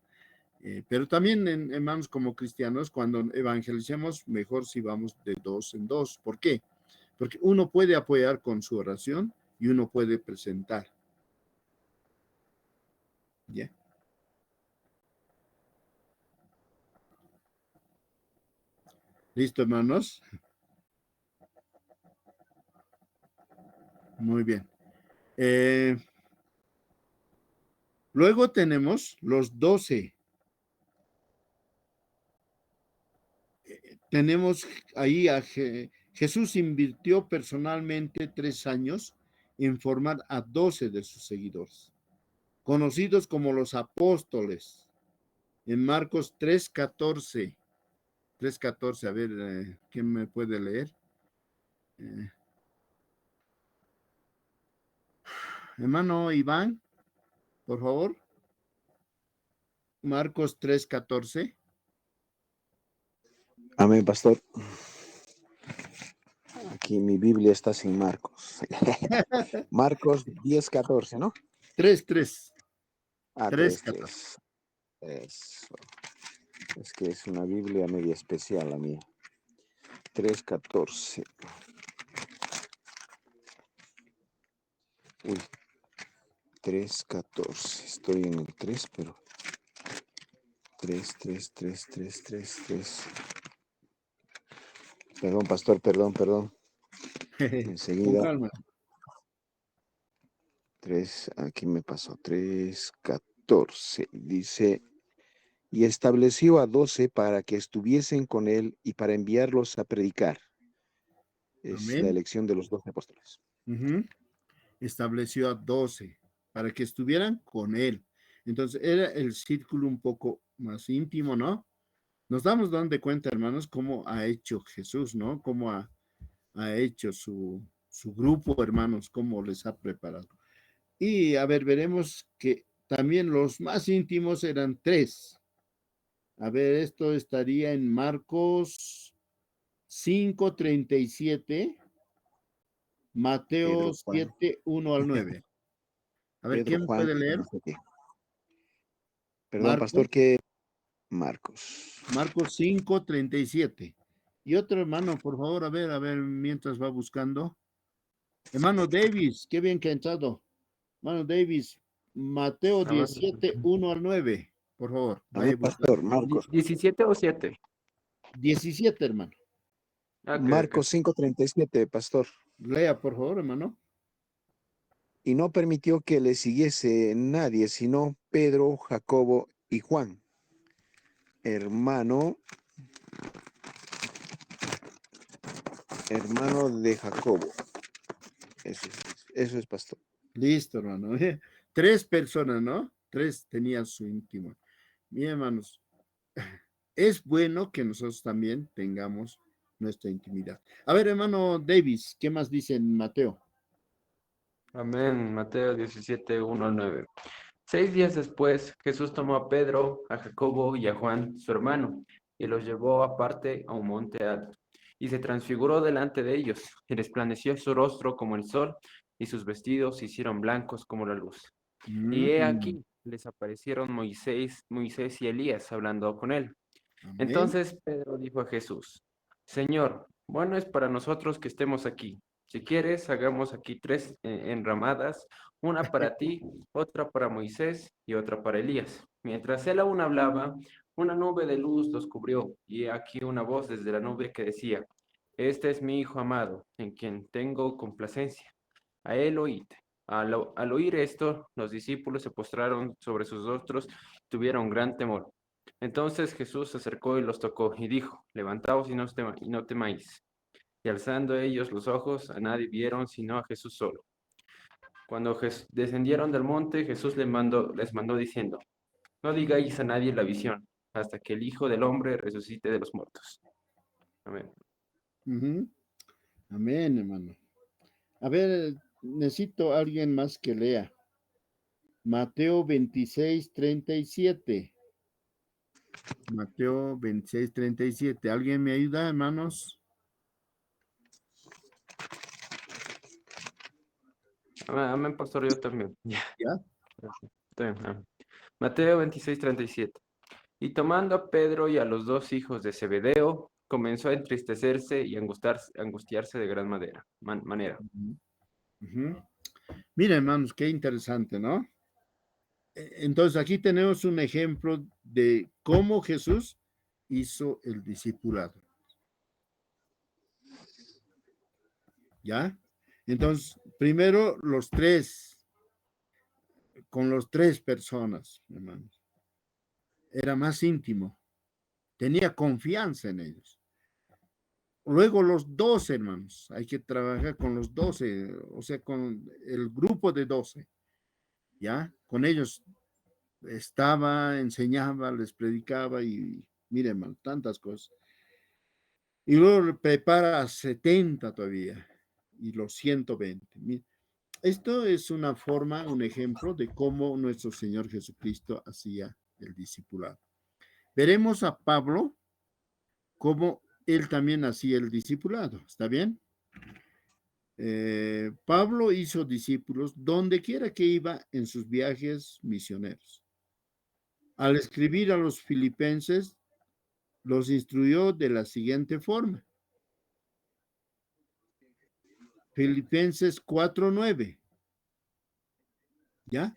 Pero también, hermanos, como cristianos, cuando evangelicemos, mejor si vamos de dos en dos. ¿Por qué? Porque uno puede apoyar con su oración y uno puede presentar. ¿Ya? ¿Listo, hermanos? Muy bien. Luego tenemos los 12. Tenemos ahí a Jesús invirtió personalmente 3 años en formar a 12 de sus seguidores, conocidos como los apóstoles. En Marcos 3:14. 3:14, a ver, ¿quién me puede leer? Hermano Iván, por favor. Marcos 3:14. Amén, pastor. Aquí mi Biblia está sin Marcos. Marcos 10:14, ¿no? 3:3. Ah, 3:14. Eso. Es que es una Biblia media especial la mía. 3:14. Uy, 3:14. Estoy en el 3, pero 3. Perdón, pastor, perdón. Enseguida. Con calma. 3, aquí me pasó. 3:14. Dice, y estableció a 12 para que estuviesen con él y para enviarlos a predicar. Es Amén. la elección de los 12 apóstoles. Estableció a 12 para que estuvieran con él. Entonces era el círculo un poco más íntimo, ¿no? Nos damos de cuenta, hermanos, cómo ha hecho Jesús, ¿no? Cómo ha hecho su grupo, hermanos, cómo les ha preparado. Y a ver, veremos que también los más íntimos eran 3. A ver, esto estaría en Marcos 5:37, Mateo Pedro, Juan. 7:1 al 9. A ver, Pedro, ¿quién Juan, puede leer? no sé qué. Perdón, Marcos. pastor, ¿qué? Marcos 5:37. Y otro hermano, por favor, a ver, mientras va buscando. Hermano Davis, qué bien que ha entrado. Hermano Davis, Mateo Amén. 17, 1 al 9, por favor. Amén, Lee, busca. pastor. Marcos. 17 o 7. 17, hermano. Ok, Marcos 5:37, pastor. Lea, por favor, hermano. Y no permitió que le siguiese nadie, sino Pedro, Jacobo y Juan, hermano de Jacobo. Eso es, pastor. Listo, hermano. 3 personas, ¿no? 3 tenían su íntimo. Bien, hermanos, es bueno que nosotros también tengamos nuestra intimidad. A ver, hermano Davis, ¿qué más dice en Mateo? Amén. Mateo 17, 1 al 9. 6 días después, Jesús tomó a Pedro, a Jacobo y a Juan, su hermano, y los llevó aparte a un monte alto, y se transfiguró delante de ellos, y resplandeció su rostro como el sol, y sus vestidos se hicieron blancos como la luz. Y he Mm, aquí, les aparecieron Moisés y Elías hablando con él. amén. Entonces Pedro dijo a Jesús: Señor, bueno es para nosotros que estemos aquí. Si quieres, hagamos aquí 3 enramadas, una para ti, otra para Moisés y otra para Elías. Mientras él aún hablaba, una nube de luz los cubrió, y he aquí una voz desde la nube que decía: Este es mi Hijo amado, en quien tengo complacencia. A él oíd. Al oír esto, los discípulos se postraron sobre sus rostros y tuvieron gran temor. Entonces Jesús se acercó y los tocó y dijo: Levantaos y no temáis. Y alzando ellos los ojos, a nadie vieron sino a Jesús solo. Cuando descendieron del monte, Jesús les mandó diciendo: No digáis a nadie la visión, hasta que el Hijo del Hombre resucite de los muertos. Amén. Ujú. Amén, hermano. A ver, necesito a alguien más que lea. Mateo 26, 37. Mateo 26, 37. ¿Alguien me ayuda, hermanos? Amén, pastor, yo también. Ya. ¿Ya? Está bien, amén. Mateo 26, 37. Y tomando a Pedro y a los 2 hijos de Zebedeo, comenzó a entristecerse y angustiarse de gran manera. Ujú. Mira, hermanos, qué interesante, ¿no? Entonces aquí tenemos un ejemplo de cómo Jesús hizo el discipulado. ¿Ya? Entonces, primero con los 3 personas, hermanos. Era más íntimo. Tenía confianza en ellos. Luego los 12, hermanos. Hay que trabajar con los 12, o sea, con el grupo de 12. ¿Ya? Con ellos estaba, enseñaba, les predicaba y miren, hermano, tantas cosas. Y luego prepara a 70 todavía y los 120. Esto es una forma, un ejemplo de cómo nuestro Señor Jesucristo hacía el discipulado. Veremos a Pablo cómo él también hacía el discipulado. ¿Está bien? Pablo hizo discípulos donde quiera que iba en sus viajes misioneros. Al escribir a los filipenses, los instruyó de la siguiente forma. Filipenses 4:9. ¿Ya?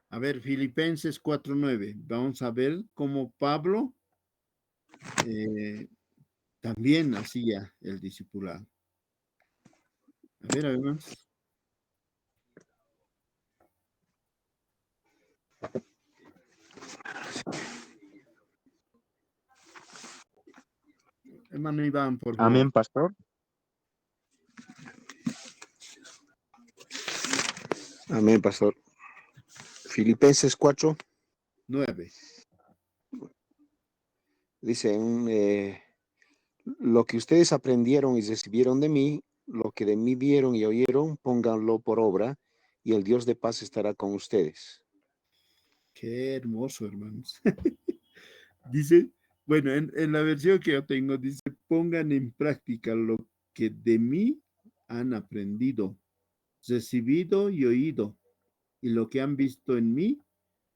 A ver, Filipenses 4:9. Vamos a ver cómo Pablo también hacía el discipulado. A ver, además. Hermano Iván, por favor. Amén, pastor. Amén, pastor. Filipenses 9. dice, lo que ustedes aprendieron y recibieron de mí, lo que de mí vieron y oyeron, pónganlo por obra, y el Dios de paz estará con ustedes. Qué hermoso, hermanos. Dice, bueno, en la versión que yo tengo, dice, pongan en práctica lo que de mí han aprendido, recibido y oído, y lo que han visto en mí,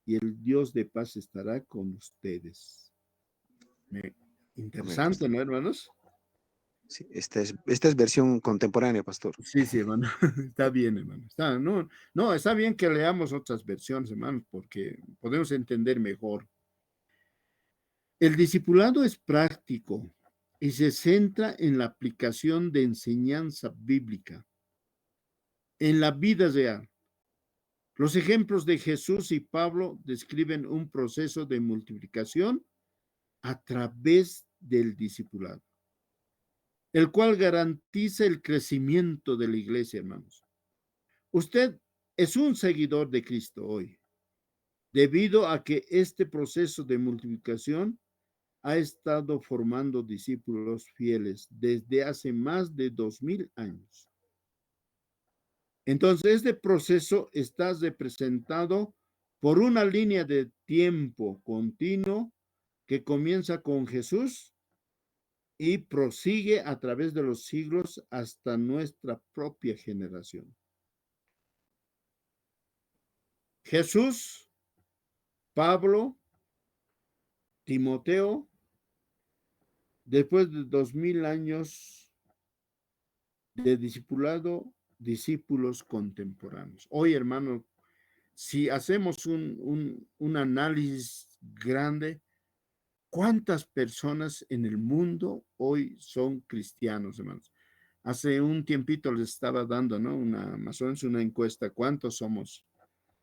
y el Dios de paz estará con ustedes. Interesante, ¿no, hermanos? Sí, esta es versión contemporánea, pastor. Sí, sí, hermano, está bien, hermano. Está bien que leamos otras versiones, hermano, porque podemos entender mejor. El discipulado es práctico y se centra en la aplicación de enseñanza bíblica en la vida real. Los ejemplos de Jesús y Pablo describen un proceso de multiplicación a través del discipulado, el cual garantiza el crecimiento de la iglesia, hermanos. Usted es un seguidor de Cristo hoy, debido a que este proceso de multiplicación ha estado formando discípulos fieles desde hace más de 2000 años. Entonces, este proceso está representado por una línea de tiempo continuo que comienza con Jesús y prosigue a través de los siglos hasta nuestra propia generación. Jesús, Pablo, Timoteo, después de 2000 años de discipulado, discípulos contemporáneos. Hoy, hermano, si hacemos un análisis grande, ¿cuántas personas en el mundo hoy son cristianos, hermanos? Hace un tiempito les estaba dando, ¿no? Más o menos una encuesta, ¿cuántos somos?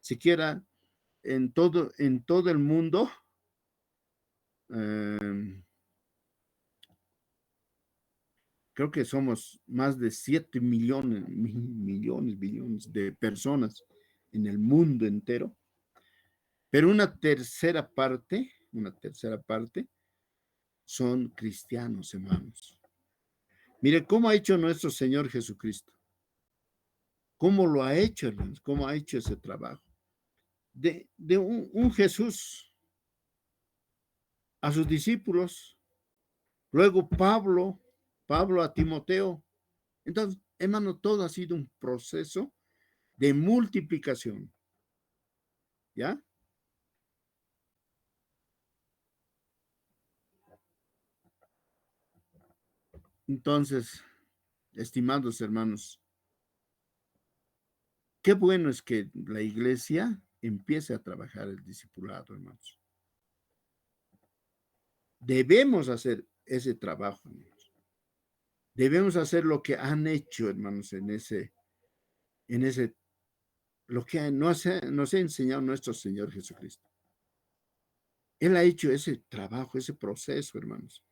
Siquiera en todo el mundo, creo que somos más de 7 billones de personas en el mundo entero, pero una tercera parte son cristianos, hermanos. Mire cómo ha hecho nuestro Señor Jesucristo. ¿Cómo lo ha hecho, hermanos? ¿Cómo ha hecho ese trabajo? De un Jesús a sus discípulos, luego Pablo a Timoteo. Entonces, hermano, todo ha sido un proceso de multiplicación. ¿Ya? Entonces, estimados hermanos, qué bueno es que la iglesia empiece a trabajar el discipulado, hermanos. Debemos hacer ese trabajo, hermanos. Debemos hacer lo que han hecho, hermanos, lo que nos ha enseñado nuestro Señor Jesucristo. Él ha hecho ese trabajo, ese proceso, hermanos.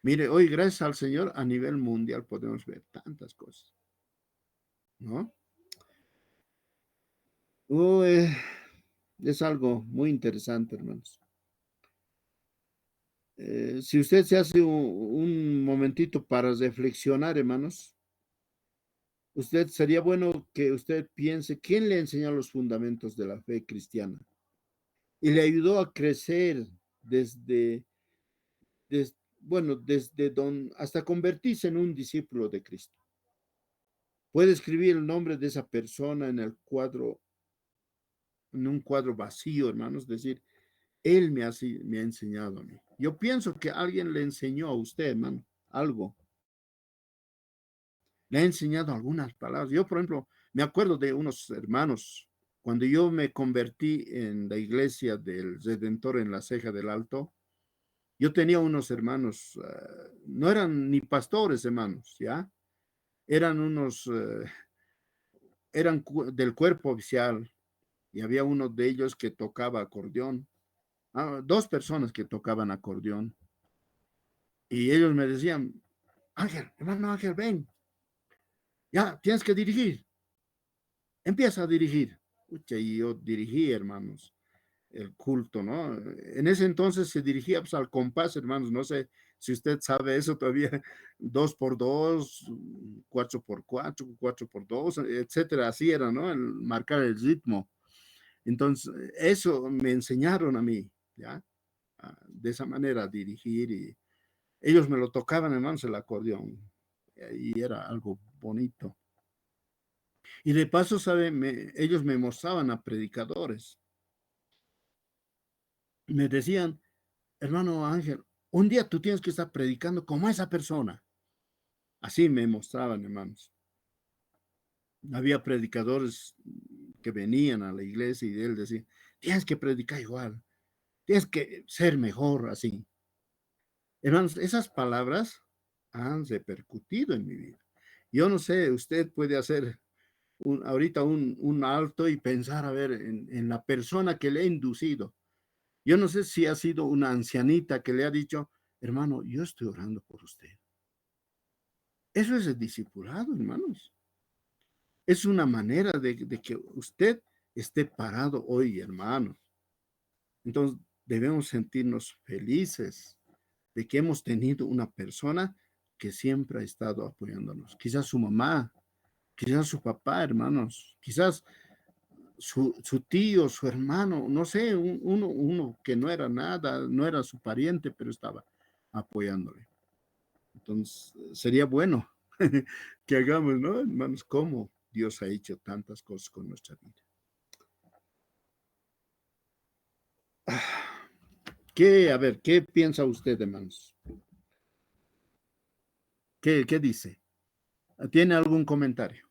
Mire, hoy gracias al Señor a nivel mundial podemos ver tantas cosas, ¿no? Es algo muy interesante, hermanos. Si usted se hace un momentito para reflexionar, hermanos, sería bueno que usted piense quién le enseñó los fundamentos de la fe cristiana y le ayudó a crecer desde hasta convertirse en un discípulo de Cristo. Puede escribir el nombre de esa persona en un cuadro vacío, hermanos, decir, él me ha enseñado a mí. Yo pienso que alguien le enseñó a usted, hermano, algo. Le ha enseñado algunas palabras. Yo, por ejemplo, me acuerdo de unos hermanos, cuando yo me convertí en la iglesia del Redentor en la Ceja del Alto, yo tenía unos hermanos, no eran ni pastores, hermanos, ¿ya? Eran eran del cuerpo oficial, y había uno de ellos que tocaba acordeón. Dos personas que tocaban acordeón. Y ellos me decían, Ángel, hermano Ángel, ven. Ya, tienes que dirigir. Empieza a dirigir. Y yo dirigí, hermanos, el culto, ¿no? En ese entonces se dirigía pues, al compás, hermanos. No sé si usted sabe eso todavía. 2x2, 4x4, 4x2, etcétera. Así era, ¿no? El marcar el ritmo. Entonces, eso me enseñaron a mí, ¿ya? De esa manera dirigir, y ellos me lo tocaban, hermanos, el acordeón, y era algo bonito. Y de paso, ellos me mostraban a predicadores. Me decían, hermano Ángel, un día tú tienes que estar predicando como esa persona. Así me mostraban, hermanos. Había predicadores que venían a la iglesia y él decía, tienes que predicar igual, tienes que ser mejor así. Hermanos, esas palabras han repercutido en mi vida. Yo no sé, usted puede hacer ahorita un alto y pensar, a ver, en la persona que le ha inducido. Yo no sé si ha sido una ancianita que le ha dicho, hermano, yo estoy orando por usted. Eso es el discipulado, hermanos. Es una manera de que usted esté parado hoy, hermanos. Entonces, debemos sentirnos felices de que hemos tenido una persona que siempre ha estado apoyándonos. Quizás su mamá, quizás su papá, hermanos, quizás su tío, su hermano, no sé, uno que no era nada, no era su pariente, pero estaba apoyándole. Entonces, sería bueno que hagamos, ¿no, hermanos? Cómo Dios ha hecho tantas cosas con nuestra vida. A ver, ¿qué piensa usted, hermanos? ¿Qué dice? ¿Tiene algún comentario?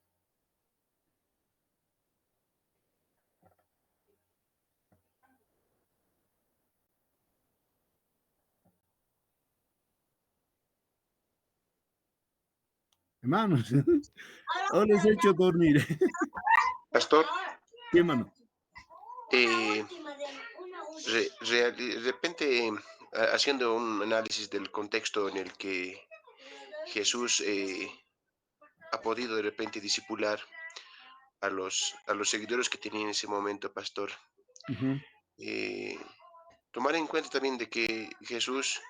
Hermanos, ahora les he hecho dormir. Pastor, ¿Qué, hermano? de repente, haciendo un análisis del contexto en el que Jesús ha podido de repente disipular a los seguidores que tenía en ese momento, pastor. Eh, Tomar en cuenta también de que Jesús,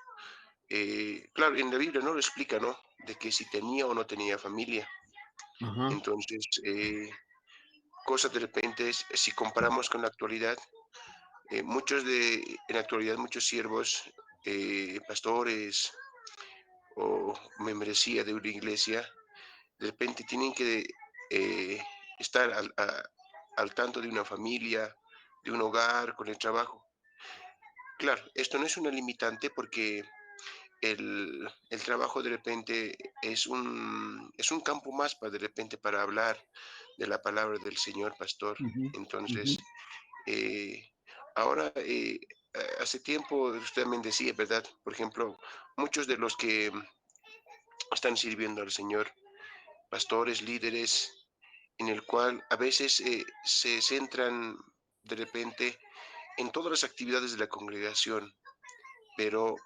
claro, en la Biblia no lo explica, ¿no? De que si tenía o no tenía familia. Ajá. Entonces, cosas de repente, si comparamos con la actualidad, en la actualidad muchos siervos, pastores o membresía de una iglesia, de repente tienen que estar al tanto de una familia, de un hogar, con el trabajo. Claro, esto no es una limitante porque el trabajo de repente es un campo más para de repente para hablar de la palabra del Señor, pastor. Entonces, eh, ahora, hace tiempo usted me decía, ¿verdad? Por ejemplo, muchos de los que están sirviendo al Señor, pastores, líderes, en el cual a veces se centran de repente en todas las actividades de la congregación, pero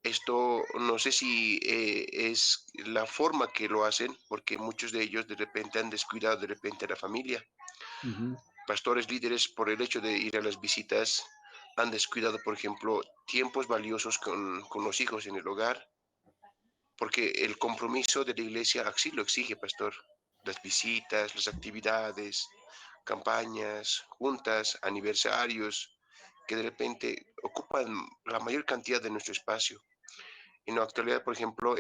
esto no sé si es la forma que lo hacen, porque muchos de ellos de repente han descuidado de repente a la familia. Pastores líderes, por el hecho de ir a las visitas, han descuidado, por ejemplo, tiempos valiosos con los hijos en el hogar, porque el compromiso de la iglesia así lo exige, pastor. Las visitas, las actividades, campañas, juntas, aniversarios, que de repente ocupan la mayor cantidad de nuestro espacio. En la actualidad, por ejemplo,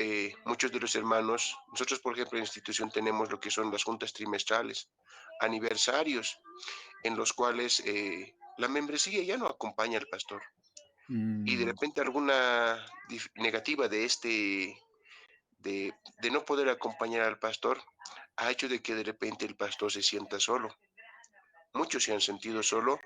muchos de los hermanos, nosotros, por ejemplo, en la institución tenemos lo que son las juntas trimestrales, aniversarios, en los cuales la membresía ya no acompaña al pastor. Y de repente alguna negativa de no poder acompañar al pastor ha hecho de que de repente el pastor se sienta solo. Muchos se han sentido solo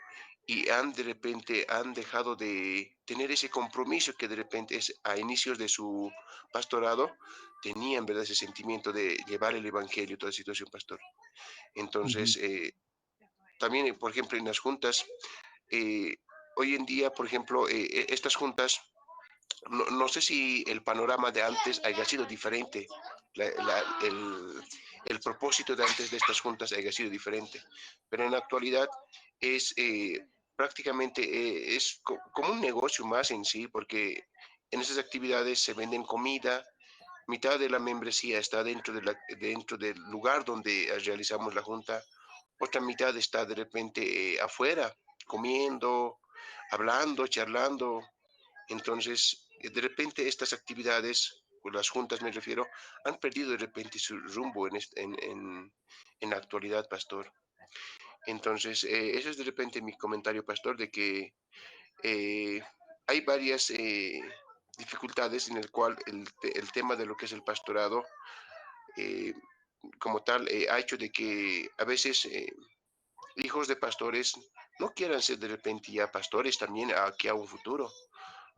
y de repente han dejado de tener ese compromiso que de repente es a inicios de su pastorado tenían, ¿verdad? Ese sentimiento de llevar el evangelio, toda situación, pastor. Entonces, también, por ejemplo, en las juntas, hoy en día, por ejemplo, estas juntas, no sé si el panorama de antes haya sido diferente, el propósito de antes de estas juntas haya sido diferente, pero en la actualidad es prácticamente como un negocio más en sí, porque en esas actividades se venden comida, mitad de la membresía está dentro del lugar donde realizamos la junta, otra mitad está de repente afuera, comiendo, hablando, charlando. Entonces, de repente estas actividades, o las juntas me refiero, han perdido de repente su rumbo en la actualidad, pastor. Entonces, eso es de repente mi comentario, pastor, de que hay varias dificultades en el cual el tema de lo que es el pastorado eh, como tal, ha hecho de que a veces hijos de pastores no quieran ser de repente ya pastores también aquí a un futuro,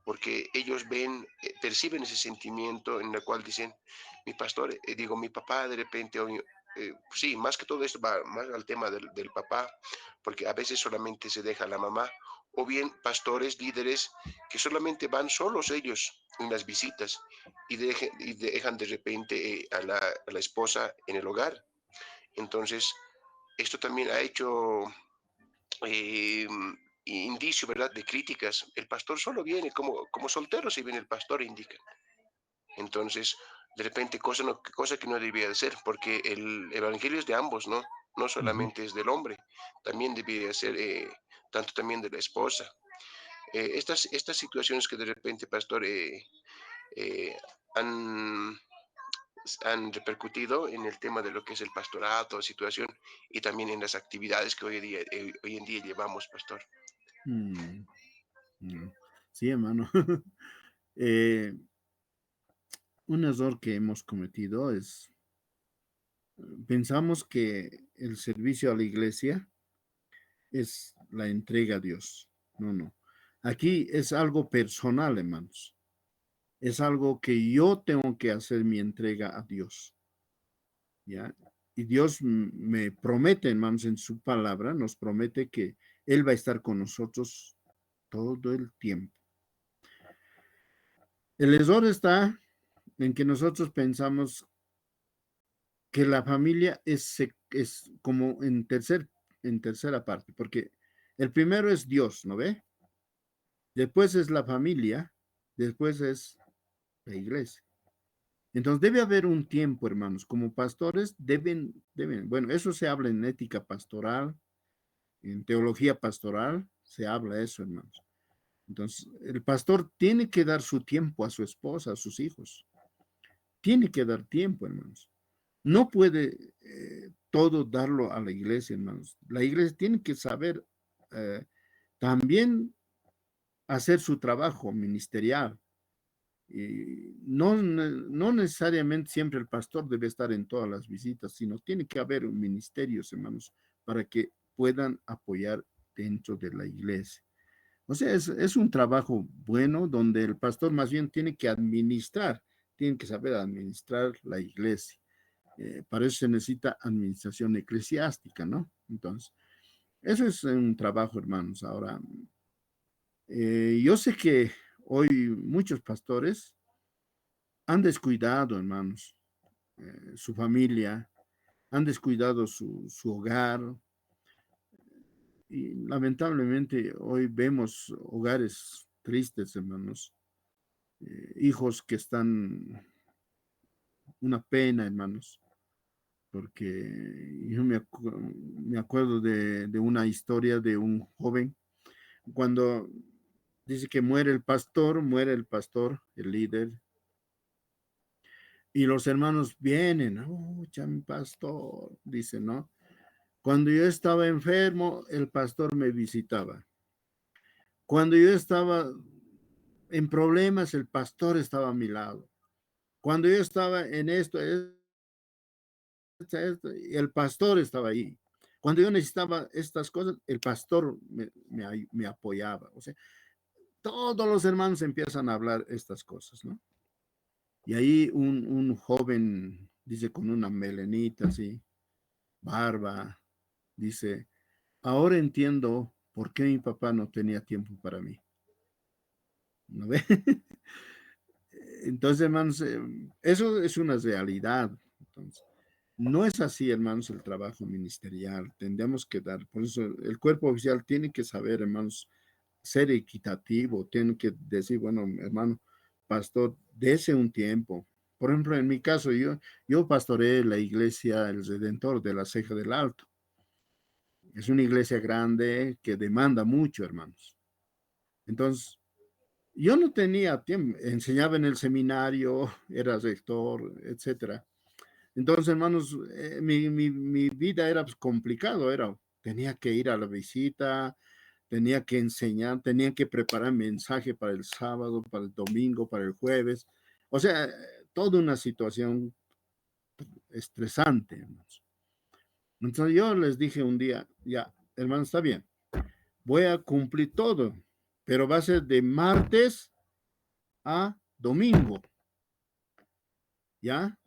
porque ellos ven, perciben ese sentimiento en el cual dicen, mi pastor, digo, mi papá de repente, sí, más que todo esto va más al tema del papá, porque a veces solamente se deja la mamá, o bien pastores, líderes, que solamente van solos ellos en las visitas y dejan de repente a la esposa en el hogar. Entonces, esto también ha hecho eh, indicio, ¿verdad?, de críticas. El pastor solo viene como soltero, si viene el pastor, indica. Entonces, de repente, cosa que no debía de ser, porque el evangelio es de ambos, ¿no? No Ujú. solamente es del hombre, también debía ser tanto también de la esposa. Estas situaciones que de repente, pastor, eh, han, han repercutido en el tema de lo que es el pastorato, situación, y también en las actividades que hoy en día llevamos, pastor. Mm, no. Sí, hermano. Un error que hemos cometido es, pensamos que el servicio a la iglesia es la entrega a Dios. No, no. Aquí es algo personal, hermanos. Es algo que yo tengo que hacer mi entrega a Dios. ¿Ya? Y Dios me promete, hermanos, en su palabra, nos promete que Él va a estar con nosotros todo el tiempo. El error está en que nosotros pensamos que la familia es como en tercera parte, porque el primero es Dios, ¿no ve? Después es la familia, después es la iglesia. Entonces debe haber un tiempo, hermanos, como pastores bueno, eso se habla en ética pastoral, en teología pastoral, se habla eso, hermanos. Entonces, el pastor tiene que dar su tiempo a su esposa, a sus hijos. Tiene que dar tiempo, hermanos. No puede todo darlo a la iglesia, hermanos. La iglesia tiene que saber eh, también hacer su trabajo ministerial. Y no necesariamente siempre el pastor debe estar en todas las visitas, sino tiene que haber ministerios, hermanos, para que puedan apoyar dentro de la iglesia. O sea, es un trabajo bueno donde el pastor más bien tiene que administrar, tiene que saber administrar la iglesia. Para eso se necesita administración eclesiástica, ¿no? Entonces, eso es un trabajo, hermanos. Ahora, yo sé que hoy muchos pastores han descuidado, hermanos, su familia, han descuidado su hogar, y lamentablemente hoy vemos hogares tristes, hermanos, hijos que están una pena, hermanos, porque yo me acuerdo de una historia de un joven, cuando dice que muere el pastor, el líder, y los hermanos vienen, oh, mi pastor, dice, ¿no? Cuando yo estaba enfermo, el pastor me visitaba. Cuando yo estaba en problemas, el pastor estaba a mi lado. Cuando yo estaba en esto, el pastor estaba ahí. Cuando yo necesitaba estas cosas, el pastor me apoyaba. O sea, todos los hermanos empiezan a hablar estas cosas, ¿no? Y ahí un joven, dice, con una melenita así, barba, dice, ahora entiendo por qué mi papá no tenía tiempo para mí. ¿No ve? Entonces, hermanos, eso es una realidad. Entonces, no es así, hermanos, el trabajo ministerial. Tendríamos que dar, por eso el cuerpo oficial tiene que saber, hermanos, ser equitativo, tiene que decir, bueno, hermano, pastor, dese un tiempo. Por ejemplo, en mi caso, yo pastoreé la iglesia El Redentor de la Ceja del Alto. Es una iglesia grande que demanda mucho, hermanos. Entonces, yo no tenía tiempo, enseñaba en el seminario, era rector, etcétera. Entonces, hermanos, mi vida era pues, complicado, tenía que ir a la visita, tenía que enseñar, tenía que preparar mensaje para el sábado, para el domingo, para el jueves. O sea, toda una situación estresante, hermanos. Entonces yo les dije un día, ya, hermano, está bien, voy a cumplir todo, pero va a ser de martes a domingo, ¿ya?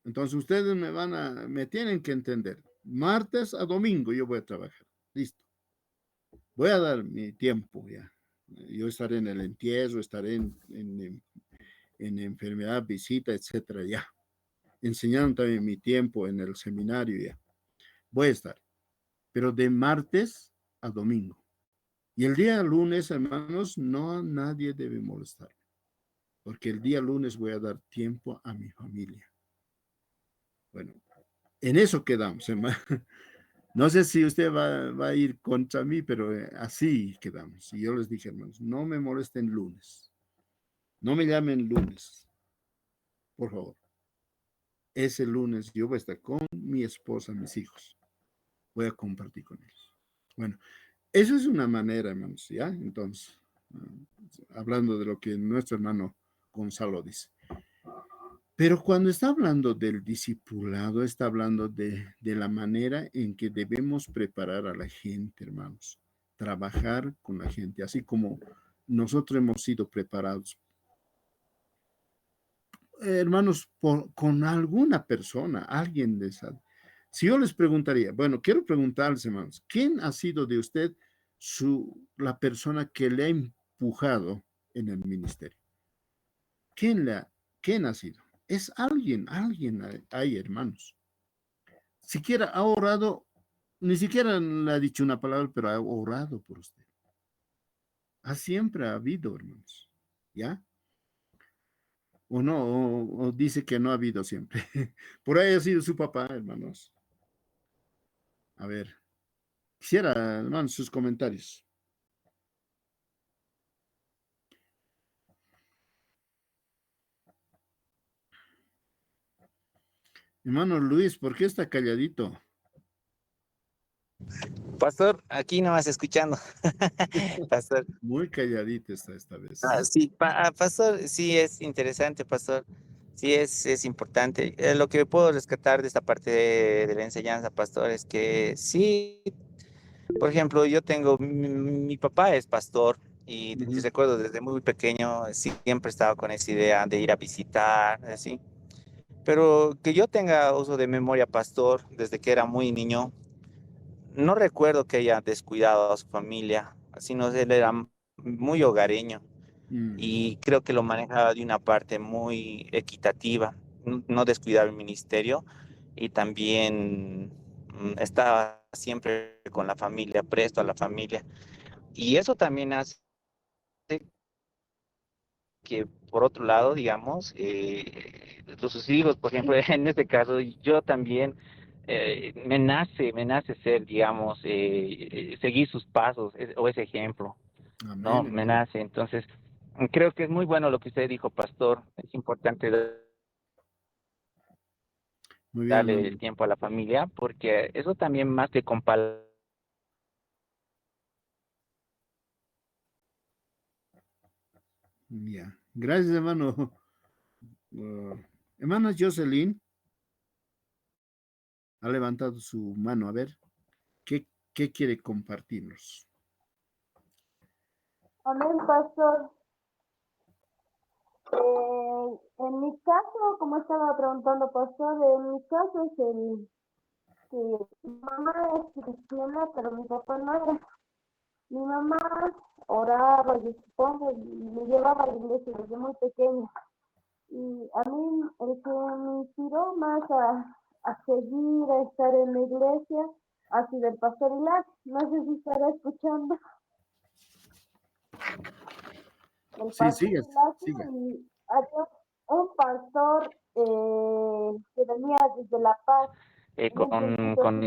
Entonces ustedes me tienen que entender, martes a domingo yo voy a trabajar, listo. Voy a dar mi tiempo, ya. Yo estaré en el entierro, estaré en enfermedad, visita, etcétera, ya. Enseñando también mi tiempo en el seminario, ya. Voy a estar, pero de martes a domingo. Y el día lunes, hermanos, no nadie debe molestar, porque el día lunes voy a dar tiempo a mi familia. Bueno, en eso quedamos, hermano. No sé si usted va a ir contra mí, pero así quedamos. Y yo les dije, hermanos, no me molesten lunes. No me llamen lunes, por favor. Ese lunes yo voy a estar con mi esposa, mis hijos. Voy a compartir con ellos. Bueno, eso es una manera, hermanos, ¿ya? Entonces, hablando de lo que nuestro hermano Gonzalo dice. Pero cuando está hablando del discipulado, está hablando de la manera en que debemos preparar a la gente, hermanos. Trabajar con la gente, así como nosotros hemos sido preparados. Hermanos, con alguna persona, alguien de esa. Si yo les preguntaría, bueno, quiero preguntarles, hermanos, ¿quién ha sido de usted la persona que le ha empujado en el ministerio? ¿Quién ha sido? Es alguien hay, hermanos. Siquiera ha orado, ni siquiera le ha dicho una palabra, pero ha orado por usted. Siempre ha habido, hermanos. ¿Ya? O no, o dice que no ha habido siempre. Por ahí ha sido su papá, hermanos. A ver, quisiera, hermanos, sus comentarios. Hermano Luis, ¿por qué está calladito? Pastor, aquí nomás escuchando. Pastor. Muy calladito está esta vez. Sí, pastor, sí es interesante, pastor. Sí es importante. Lo que puedo rescatar de esta parte de la enseñanza, pastor, es que sí, por ejemplo, yo tengo, mi papá es pastor y recuerdo desde muy pequeño, siempre estaba con esa idea de ir a visitar, así. Pero que yo tenga uso de memoria, pastor, desde que era muy niño, no recuerdo que haya descuidado a su familia, sino él era muy hogareño y creo que lo manejaba de una parte muy equitativa, no descuidaba el ministerio y también estaba siempre con la familia, presto a la familia. Y eso también hace que, por otro lado, digamos, sus hijos, por ejemplo, en este caso, yo también me nace ser, digamos, seguir sus pasos o ese ejemplo, ¿no? Amén. Me nace. Entonces, creo que es muy bueno lo que usted dijo, pastor. Es importante Muy bien, darle hermano. el tiempo a la familia, porque eso también más que con Ya. Gracias, hermano. Hermana Jocelyn ha levantado su mano. A ver, ¿qué quiere compartirnos? Amén, pastor. En mi caso, como estaba preguntando, pastor, en mi caso es que mi mamá es cristiana, pero mi papá no era. Mi mamá oraba, yo supongo, y me llevaba a la iglesia desde muy pequeña. Y a mí el que me inspiró más a seguir, a estar en la iglesia, ha sido el pastor Hilario. No sé si estará escuchando. El Sí, pastor siga. Hilario, y había un pastor que venía desde La Paz. con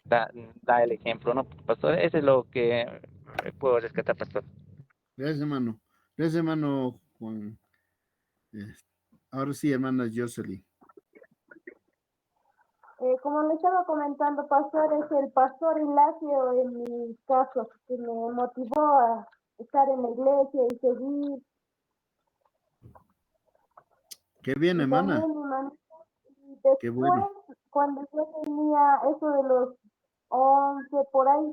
da el ejemplo, ¿no, pastor? Eso es lo que puedo rescatar, pastor. Gracias, hermano. Gracias, hermano Juan. Ahora sí, hermana Jocelyn. Como le estaba comentando, pastor, es el pastor Ignacio en mi caso, que me motivó a estar en la iglesia y seguir. Qué bien, Y hermana. también mi manera Qué Después, bueno. cuando yo tenía eso de los 11 por ahí,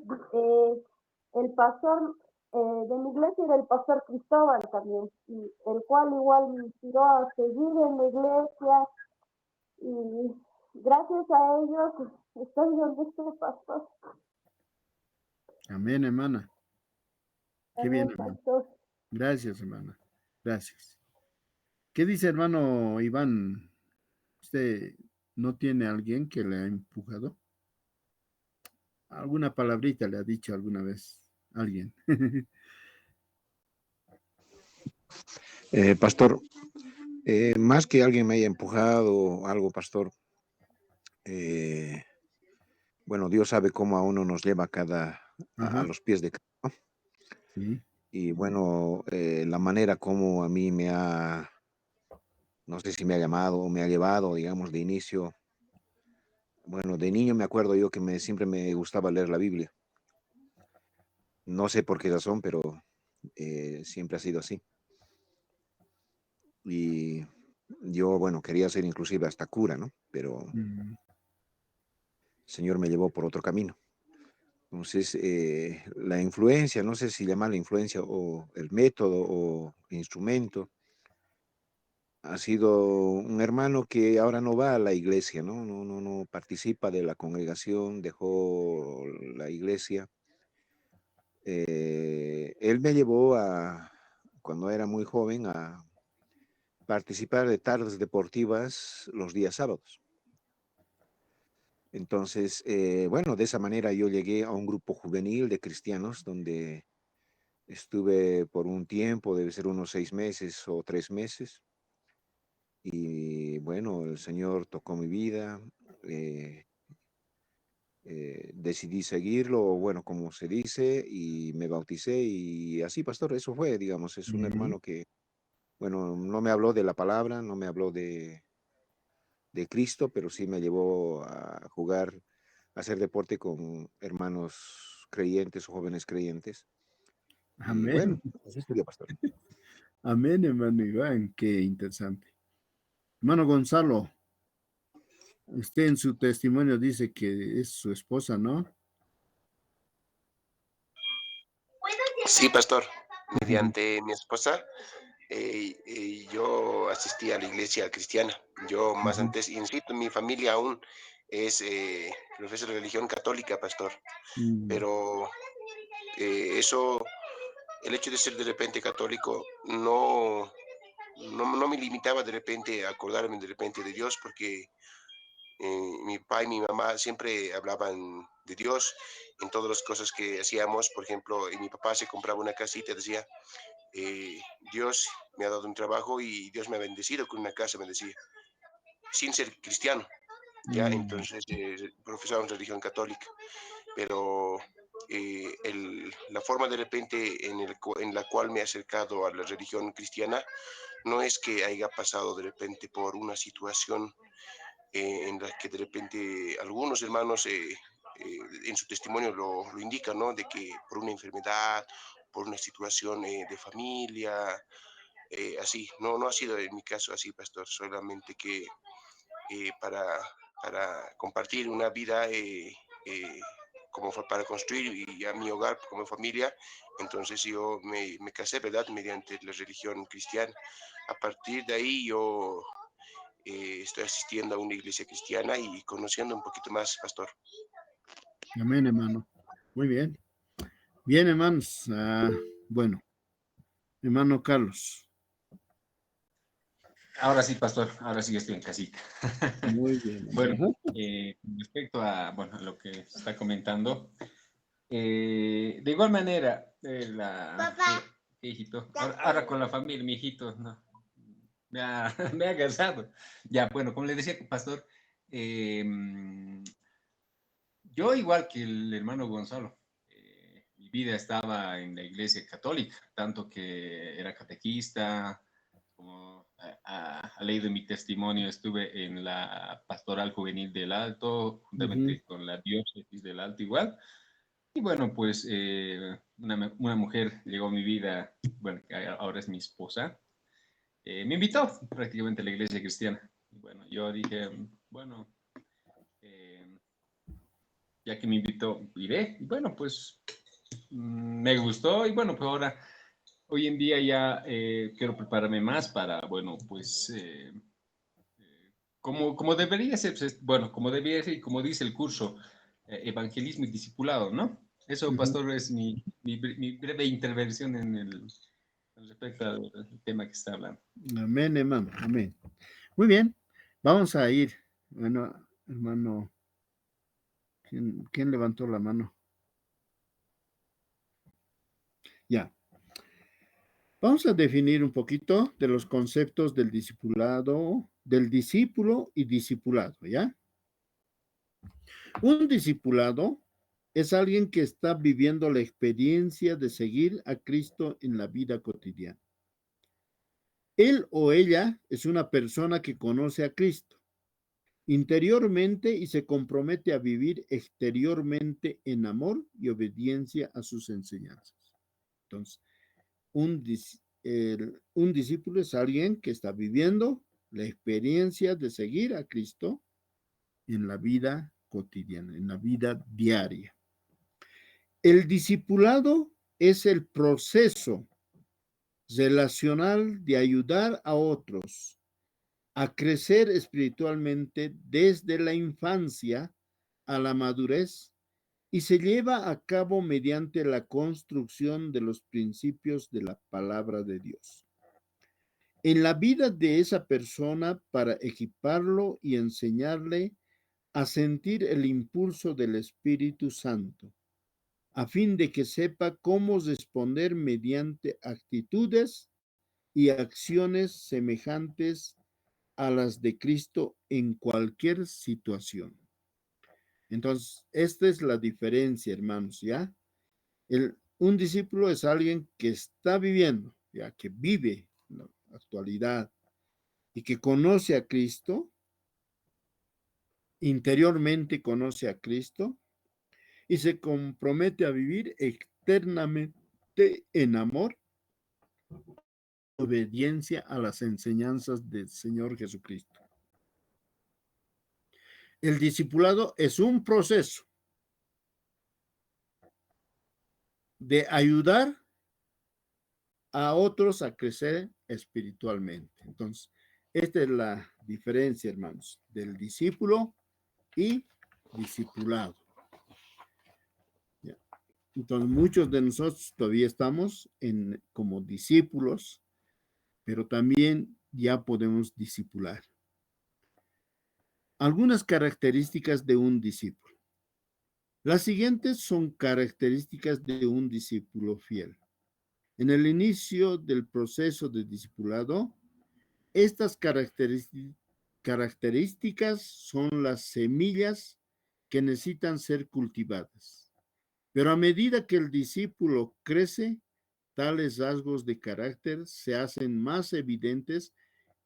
el pastor de mi iglesia era el pastor Cristóbal también, y el cual igual me inspiró a seguir en la iglesia, y gracias a ellos estoy donde estoy, pastor. Amén, hermana. Qué bien, Amén, hermano. pastor. Gracias, hermana. Gracias. ¿Qué dice hermano Iván? ¿Usted no tiene alguien que le ha empujado? ¿Alguna palabrita le ha dicho alguna vez alguien? Pastor, más que alguien me haya empujado o algo, pastor, bueno, Dios sabe cómo a uno nos lleva a Ajá, los pies de cada. sí. Y bueno, la manera como a mí no sé si me ha llamado o me ha llevado, digamos, de inicio. Bueno, de niño me acuerdo yo que siempre me gustaba leer la Biblia. No sé por qué razón, pero siempre ha sido así. Y yo, bueno, quería ser inclusive hasta cura, ¿no? Pero el Mm, Señor me llevó por otro camino. Entonces, la influencia, no sé si llamarla influencia o el método o instrumento, ha sido un hermano que ahora no va a la iglesia, ¿no? No participa de la congregación, dejó la iglesia. Él me llevó cuando era muy joven, a participar de tardes deportivas los días sábados. Entonces, bueno, de esa manera yo llegué a un grupo juvenil de cristianos donde estuve por un tiempo, debe ser unos 6 meses o 3 meses. Y bueno, el Señor tocó mi vida. eh, Decidí seguirlo, bueno, como se dice, y me bauticé y así, pastor, eso fue, digamos, es un mm. hermano que, bueno, no me habló de la palabra, no me habló de Cristo, pero sí me llevó a jugar, a hacer deporte con hermanos creyentes o jóvenes creyentes. Y bueno, Amén. así estudió, pastor. Amén, hermano Iván. Qué interesante. Hermano Gonzalo, usted en su testimonio dice que es su esposa, ¿no? Sí, pastor. Ujú, Mediante mi esposa, yo asistí a la iglesia cristiana. Yo más ujú, antes, insisto, mi familia aún es profesa de religión católica, pastor. mm, Pero eso, el hecho de ser de repente católico, no me limitaba de repente a acordarme de repente de Dios, porque mi papá y mi mamá siempre hablaban de Dios en todas las cosas que hacíamos. Por ejemplo, mi papá se compraba una casita, decía, eh, Dios me ha dado un trabajo y Dios me ha bendecido con una casa, me decía, sin ser cristiano, ¿ya? mm, Entonces, profesaba una religión católica, pero la forma de repente en la cual me he acercado a la religión cristiana no es que haya pasado de repente por una situación en la que de repente algunos hermanos en su testimonio lo indican, ¿no? De que por una enfermedad, por una situación de familia, así, no ha sido en mi caso así, pastor, solamente que para compartir una vida como fue para construir y a mi hogar como familia, entonces yo me casé, ¿verdad? Mediante la religión cristiana. A partir de ahí yo estoy asistiendo a una iglesia cristiana y conociendo un poquito más, pastor. amén, hermano. Muy bien. Bien, hermanos. Bueno, hermano Carlos. Ahora sí, pastor, ahora sí estoy en casita. Muy bien. Bueno, Ajá. con respecto a bueno, a lo que se está comentando, de igual manera, hijito, ahora con la familia, mi hijito, no, me ha cansado. Ya, bueno, como le decía, pastor, eh, yo igual que el hermano Gonzalo, mi vida estaba en la iglesia católica, tanto que era catequista, como ha leído mi testimonio, estuve en la Pastoral Juvenil del Alto, Ujú. juntamente con la Diócesis del Alto igual. Y bueno, pues una mujer llegó a mi vida, bueno, que ahora es mi esposa, me invitó prácticamente a la iglesia cristiana. Y bueno, yo dije, bueno, ya que me invitó, iré. Y bueno, pues me gustó y bueno, pues ahora, hoy en día ya quiero prepararme más para, bueno, pues como debería ser, pues, bueno, como debería ser y como dice el curso, evangelismo y discipulado, ¿no? Eso, Ujú. pastor, es mi breve intervención en respecto al tema que está hablando. Amén, hermano. Amén. Muy bien. Vamos a ir. Bueno, hermano, ¿quién levantó la mano? Ya. Vamos a definir un poquito de los conceptos del discipulado, del discípulo y discipulado, ¿ya? Un discipulado es alguien que está viviendo la experiencia de seguir a Cristo en la vida cotidiana. Él o ella es una persona que conoce a Cristo interiormente y se compromete a vivir exteriormente en amor y obediencia a sus enseñanzas. Entonces, un discípulo es alguien que está viviendo la experiencia de seguir a Cristo en la vida cotidiana, en la vida diaria. El discipulado es el proceso relacional de ayudar a otros a crecer espiritualmente desde la infancia a la madurez y se lleva a cabo mediante la construcción de los principios de la palabra de Dios en la vida de esa persona para equiparlo y enseñarle a sentir el impulso del Espíritu Santo, a fin de que sepa cómo responder mediante actitudes y acciones semejantes a las de Cristo en cualquier situación. Entonces, esta es la diferencia, hermanos, ¿ya? Un discípulo es alguien que está viviendo, ya que vive la actualidad y que conoce a Cristo, interiormente conoce a Cristo y se compromete a vivir eternamente en amor, obediencia a las enseñanzas del Señor Jesucristo. El discipulado es un proceso de ayudar a otros a crecer espiritualmente. Entonces, esta es la diferencia, hermanos, del discípulo y discipulado. ¿Ya? Entonces, muchos de nosotros todavía estamos como discípulos, pero también ya podemos discipular. Algunas características de un discípulo. Las siguientes son características de un discípulo fiel. En el inicio del proceso de discipulado, estas características son las semillas que necesitan ser cultivadas. Pero a medida que el discípulo crece, tales rasgos de carácter se hacen más evidentes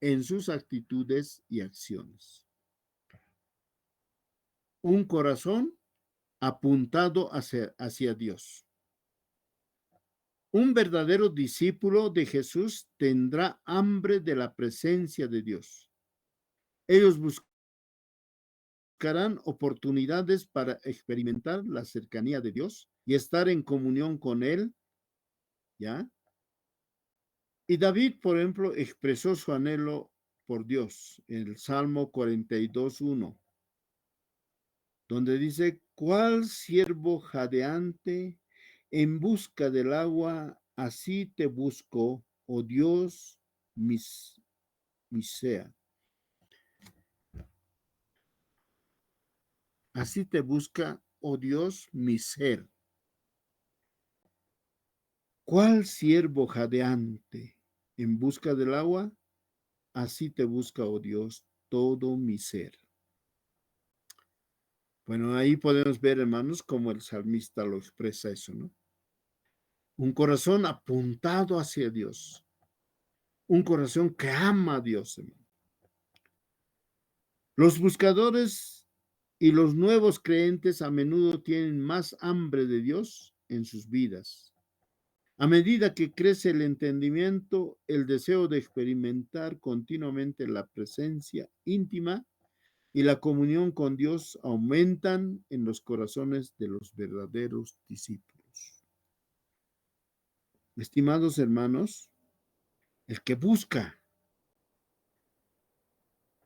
en sus actitudes y acciones. Un corazón apuntado hacia Dios. Un verdadero discípulo de Jesús tendrá hambre de la presencia de Dios. Ellos buscarán oportunidades para experimentar la cercanía de Dios y estar en comunión con Él, ¿ya? Y David, por ejemplo, expresó su anhelo por Dios en el Salmo 42:1, donde dice: ¿Cuál siervo jadeante en busca del agua, así te busco, oh Dios, mi sea? Así te busca, oh Dios, mi ser. ¿Cuál siervo jadeante en busca del agua? Así te busca, oh Dios, todo mi ser. Bueno, ahí podemos ver, hermanos, cómo el salmista lo expresa eso, ¿no? Un corazón apuntado hacia Dios. Un corazón que ama a Dios, hermano. Los buscadores y los nuevos creyentes a menudo tienen más hambre de Dios en sus vidas. A medida que crece el entendimiento, el deseo de experimentar continuamente la presencia íntima y la comunión con Dios aumentan en los corazones de los verdaderos discípulos. Estimados hermanos, el que busca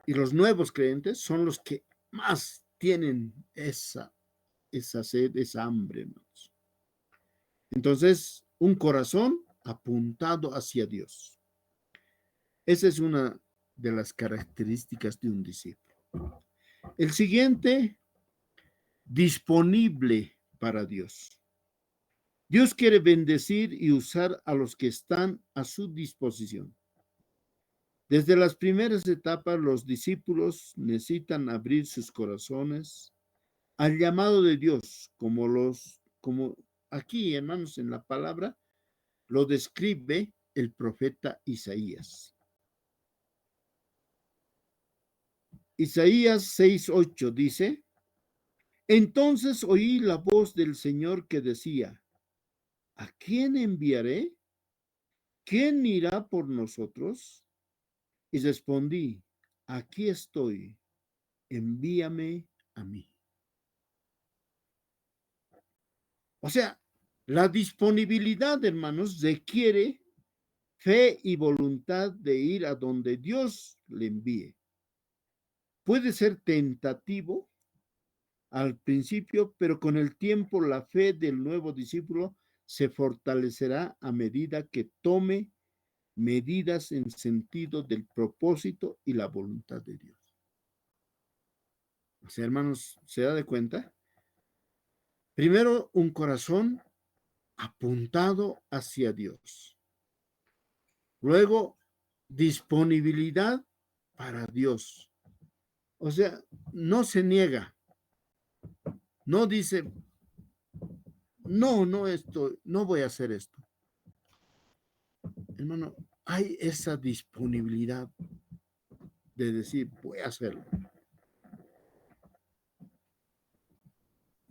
y los nuevos creyentes son los que más tienen esa sed, esa hambre, hermanos. Entonces, un corazón apuntado hacia Dios. Esa es una de las características de un discípulo. El siguiente, disponible para Dios. Dios quiere bendecir y usar a los que están a su disposición. Desde las primeras etapas, los discípulos necesitan abrir sus corazones al llamado de Dios, como aquí, hermanos, en la palabra, lo describe el profeta Isaías. Isaías 6:8 dice: entonces oí la voz del Señor que decía: ¿a quién enviaré? ¿Quién irá por nosotros? Y respondí: aquí estoy, envíame a mí. O sea, la disponibilidad, hermanos, requiere fe y voluntad de ir a donde Dios le envíe. Puede ser tentativo al principio, pero con el tiempo la fe del nuevo discípulo se fortalecerá a medida que tome medidas en sentido del propósito y la voluntad de Dios. O sea, hermanos, ¿se da de cuenta? Primero, un corazón apuntado hacia Dios. Luego, disponibilidad para Dios. O sea, no se niega. No dice, no voy a hacer esto. Hermano, hay esa disponibilidad de decir, voy a hacerlo.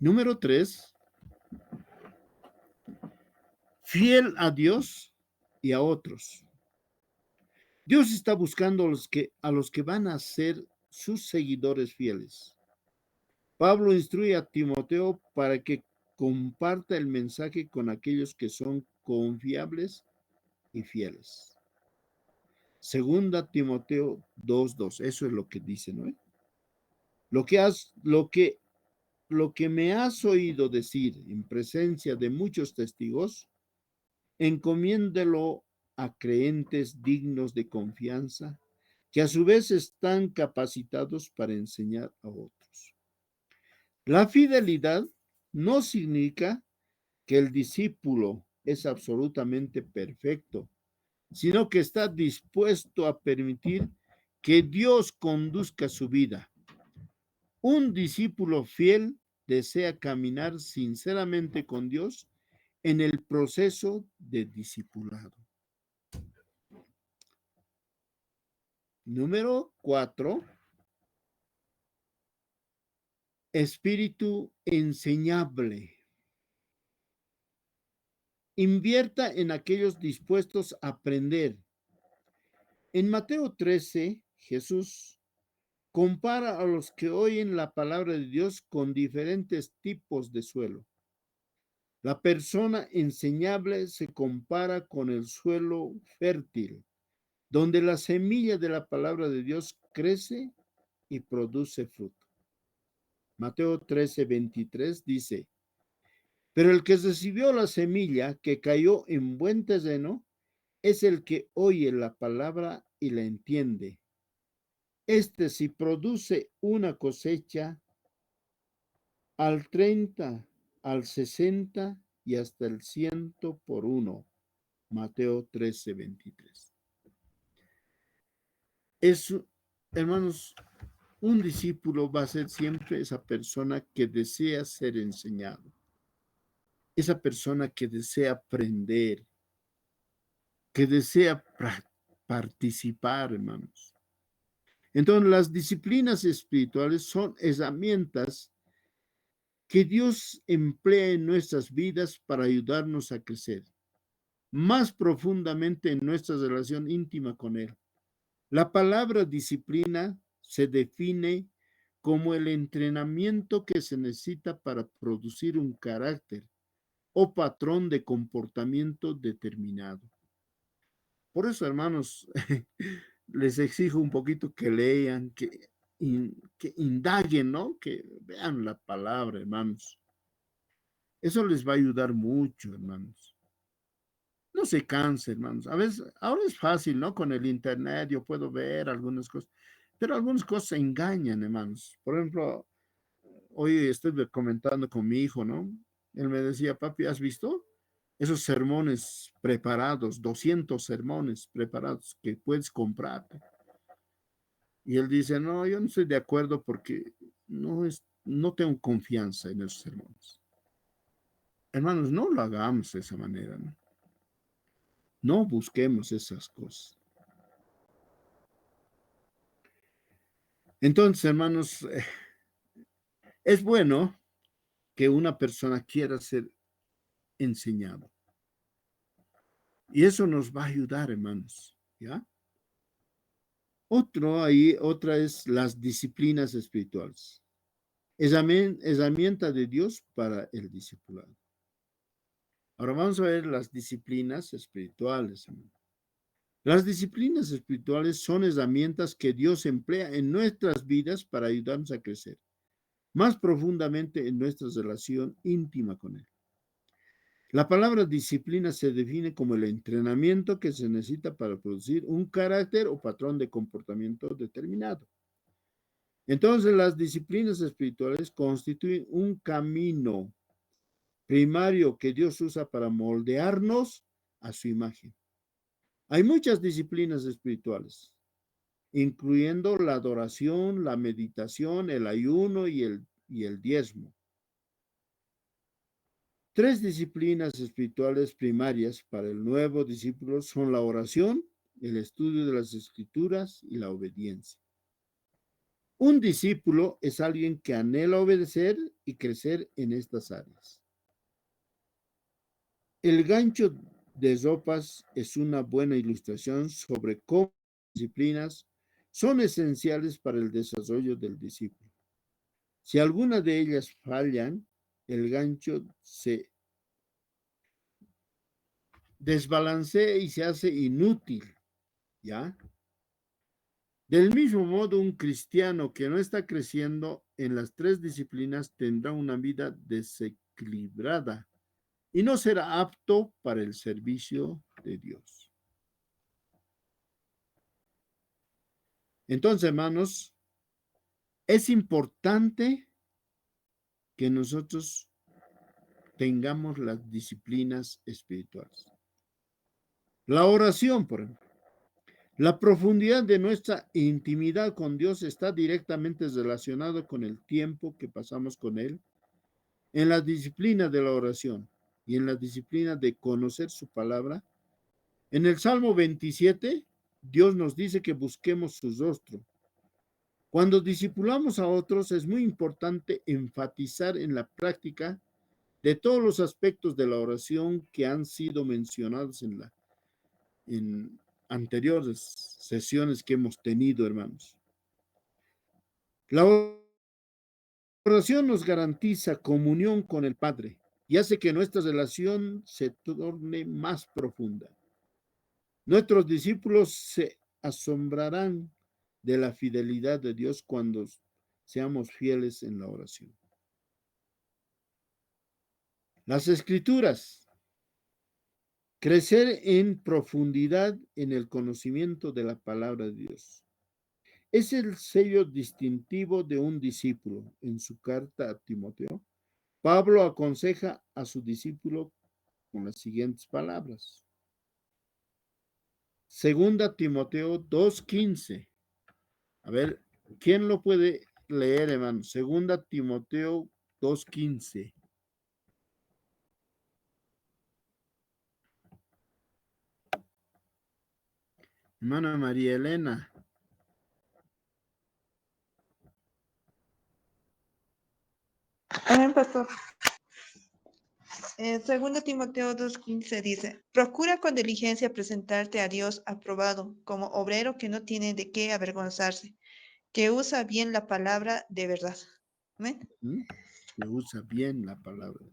Número 3, fiel a Dios y a otros. Dios está buscando a los que van a ser sus seguidores fieles. Pablo instruye a Timoteo para que comparta el mensaje con aquellos que son confiables y fieles. Segunda Timoteo 2:2, eso es lo que dice, ¿no? Lo que me has oído decir en presencia de muchos testigos, encomiéndelo a creyentes dignos de confianza, que a su vez están capacitados para enseñar a otros. La fidelidad no significa que el discípulo es absolutamente perfecto, sino que está dispuesto a permitir que Dios conduzca su vida. Un discípulo fiel desea caminar sinceramente con Dios en el proceso de discipulado. Número 4, espíritu enseñable. Invierta en aquellos dispuestos a aprender. En Mateo 13, Jesús compara a los que oyen la palabra de Dios con diferentes tipos de suelo. La persona enseñable se compara con el suelo fértil, donde la semilla de la palabra de Dios crece y produce fruto. Mateo 13:23 dice: pero el que recibió la semilla que cayó en buen terreno es el que oye la palabra y la entiende. Este sí produce una cosecha al 30, al 60 y hasta el 100 por uno. Mateo 13:23. Hermanos, un discípulo va a ser siempre esa persona que desea ser enseñado, esa persona que desea aprender, que desea participar, hermanos. Entonces, las disciplinas espirituales son herramientas que Dios emplea en nuestras vidas para ayudarnos a crecer más profundamente en nuestra relación íntima con Él. La palabra disciplina se define como el entrenamiento que se necesita para producir un carácter o patrón de comportamiento determinado. Por eso, hermanos, les exijo un poquito que lean, que indaguen, ¿no? Que vean la palabra, hermanos. Eso les va a ayudar mucho, hermanos. No se canse, hermanos. A veces, ahora es fácil, ¿no? Con el internet yo puedo ver algunas cosas, pero algunas cosas engañan, hermanos. Por ejemplo, hoy estuve comentando con mi hijo, ¿no? Él me decía, papi, ¿has visto esos sermones preparados, 200 sermones preparados que puedes comprar? Y él dice, no, yo no estoy de acuerdo porque no tengo confianza en esos sermones. Hermanos, no lo hagamos de esa manera, ¿no? No busquemos esas cosas. Entonces, hermanos, es bueno que una persona quiera ser enseñado. Y eso nos va a ayudar, hermanos, ¿ya? Otra es las disciplinas espirituales. Herramienta de Dios para el discipulado. Ahora vamos a ver las disciplinas espirituales, hermanos. Las disciplinas espirituales son herramientas que Dios emplea en nuestras vidas para ayudarnos a crecer más profundamente en nuestra relación íntima con Él. La palabra disciplina se define como el entrenamiento que se necesita para producir un carácter o patrón de comportamiento determinado. Entonces, las disciplinas espirituales constituyen un camino primario que Dios usa para moldearnos a su imagen. Hay muchas disciplinas espirituales, incluyendo la adoración, la meditación, el ayuno y el diezmo. 3 disciplinas espirituales primarias para el nuevo discípulo son la oración, el estudio de las escrituras y la obediencia. Un discípulo es alguien que anhela obedecer y crecer en estas áreas. El gancho de ropas es una buena ilustración sobre cómo las disciplinas son esenciales para el desarrollo del discípulo. Si alguna de ellas fallan, el gancho se desbalancea y se hace inútil, ¿ya? Del mismo modo, un cristiano que no está creciendo en las 3 disciplinas tendrá una vida desequilibrada y no será apto para el servicio de Dios. Entonces, hermanos, es importante que nosotros tengamos las disciplinas espirituales. La oración, por ejemplo. La profundidad de nuestra intimidad con Dios está directamente relacionado con el tiempo que pasamos con Él en la disciplina de la oración y en la disciplina de conocer su palabra. En el Salmo 27, Dios nos dice que busquemos su rostro. Cuando discipulamos a otros, es muy importante enfatizar en la práctica de todos los aspectos de la oración que han sido mencionados en anteriores sesiones que hemos tenido, hermanos. La oración nos garantiza comunión con el Padre y hace que nuestra relación se torne más profunda. Nuestros discípulos se asombrarán de la fidelidad de Dios cuando seamos fieles en la oración. Las Escrituras. Crecer en profundidad en el conocimiento de la palabra de Dios. Es el sello distintivo de un discípulo. En su carta a Timoteo, Pablo aconseja a su discípulo con las siguientes palabras. Segunda Timoteo 2:15. A ver, ¿quién lo puede leer, hermano? Segunda Timoteo 2:15. Hermana María Elena. Amén, pastor. Segundo Timoteo 2:15 dice, procura con diligencia presentarte a Dios aprobado, como obrero que no tiene de qué avergonzarse, que usa bien la palabra de verdad. Amén. Que usa bien la palabra.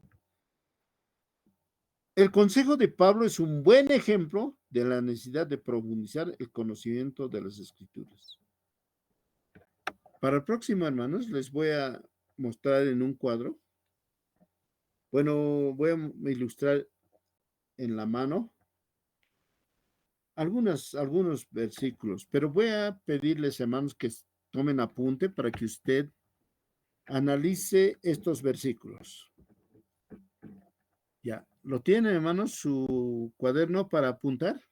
El consejo de Pablo es un buen ejemplo de la necesidad de profundizar el conocimiento de las Escrituras. Para el próximo, hermanos, les voy a mostrar en un cuadro. Bueno, voy a ilustrar en la mano algunos versículos, pero voy a pedirles, hermanos, que tomen apunte para que usted analice estos versículos. Ya, ¿lo tiene, hermanos, su cuaderno para apuntar?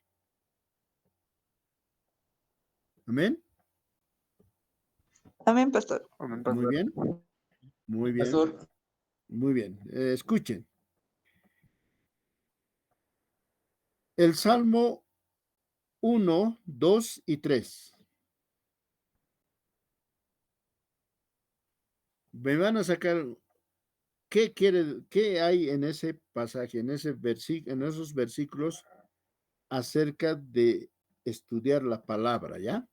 Amén. Amén, pastor. Muy bien. Muy bien. Pastor. Muy bien. Escuchen. El Salmo 1, 2 y 3. Me van a sacar qué hay en ese pasaje, en esos versículos acerca de estudiar la palabra, ¿ya?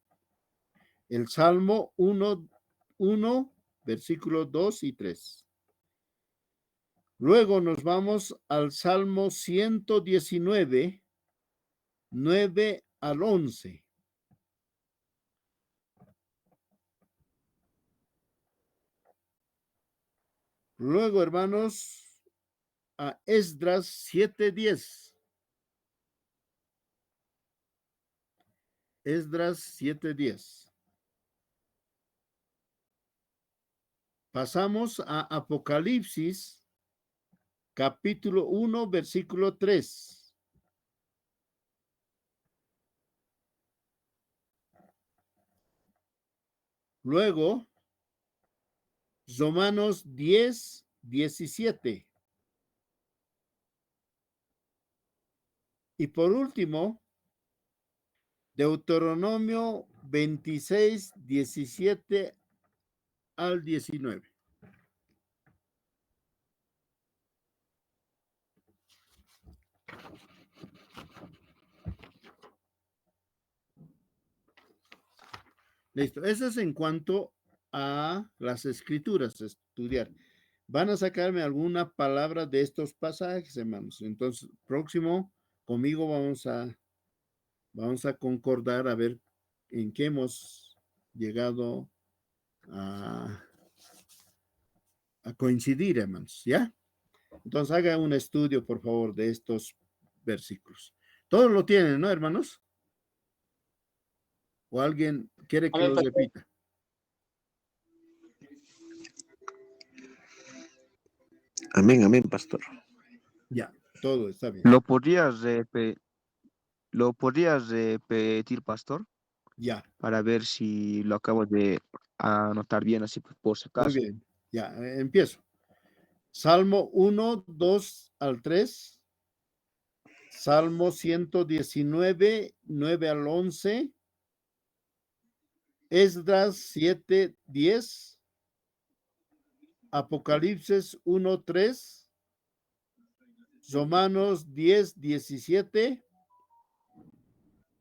El Salmo 1, versículo 2 y 3. Luego nos vamos al Salmo 119, 9 al 11. Luego, hermanos, a Esdras 7:10. Esdras 7:10. Pasamos a Apocalipsis, capítulo 1, versículo 3. Luego, Romanos 10, 17. Y por último, Deuteronomio 26, 17 al 19. Listo. Eso es en cuanto a las escrituras, estudiar. Van a sacarme alguna palabra de estos pasajes, hermanos. Entonces, próximo, conmigo vamos a concordar a ver en qué hemos llegado a coincidir, hermanos, ¿ya? Entonces, haga un estudio, por favor, de estos versículos. Todos lo tienen, ¿no, hermanos? ¿O alguien quiere que lo repita? Amén, amén, pastor. Ya, todo está bien. ¿Lo podrías repetir, pastor? Ya. Para ver si lo acabo de anotar bien, así por si Muy acaso. bien, ya, empiezo. Salmo 1, 2 al 3. Salmo 119, 9 al 11. Esdras 7, 10. Apocalipsis 1, 3. Romanos 10, 17.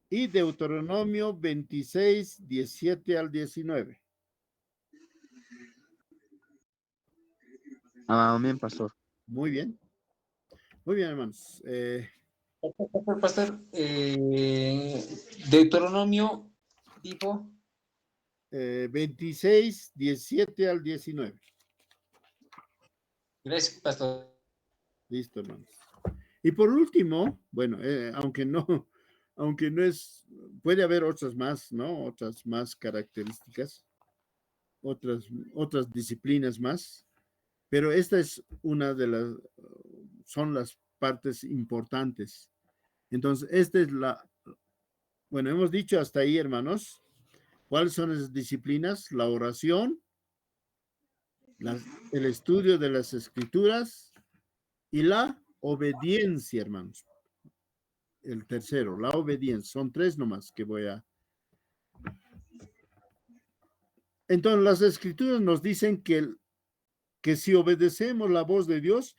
Y Deuteronomio 26, 17 al 19. Amén, pastor. Muy bien. Muy bien, hermanos. Pastor, Deuteronomio, dijo. 26, 17 al 19. Gracias, pastor. Listo, hermanos. Y por último, bueno, aunque no es, puede haber otras más, ¿no? Otras más características, otras disciplinas más, pero esta es una de son las partes importantes. Entonces, esta es bueno, hemos dicho hasta ahí, hermanos, ¿cuáles son esas disciplinas? La oración, el estudio de las escrituras y la obediencia, hermanos. El tercero, la obediencia. Son 3 nomás que voy a... Entonces, las escrituras nos dicen que si obedecemos la voz de Dios,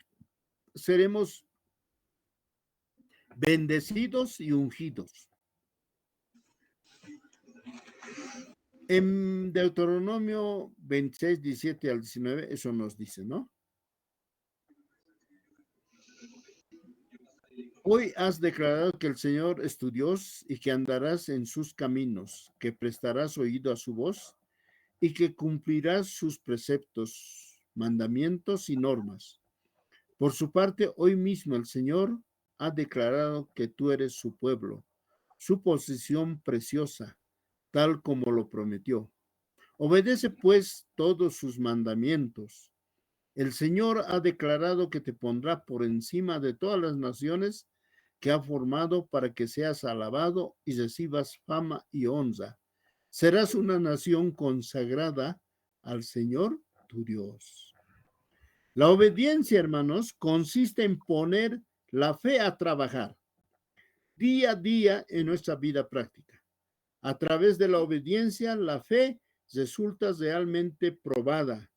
seremos bendecidos y ungidos. En Deuteronomio 26, 17 al 19, eso nos dice, ¿no? Hoy has declarado que el Señor es tu Dios y que andarás en sus caminos, que prestarás oído a su voz y que cumplirás sus preceptos, mandamientos y normas. Por su parte, hoy mismo el Señor ha declarado que tú eres su pueblo, su posesión preciosa, tal como lo prometió. Obedece pues todos sus mandamientos. El Señor ha declarado que te pondrá por encima de todas las naciones que ha formado para que seas alabado y recibas fama y honra. Serás una nación consagrada al Señor tu Dios. La obediencia, hermanos, consiste en poner la fe a trabajar día a día en nuestra vida práctica. A través de la obediencia, la fe resulta realmente probada.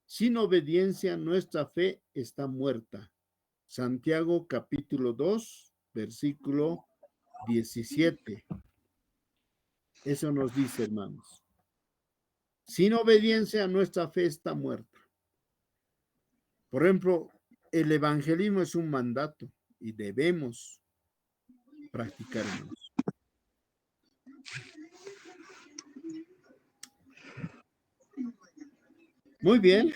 Sin obediencia, nuestra fe está muerta. Santiago capítulo 2, versículo 17. Eso nos dice, hermanos. Sin obediencia, nuestra fe está muerta. Por ejemplo, el evangelismo es un mandato y debemos practicar, hermanos. Muy bien.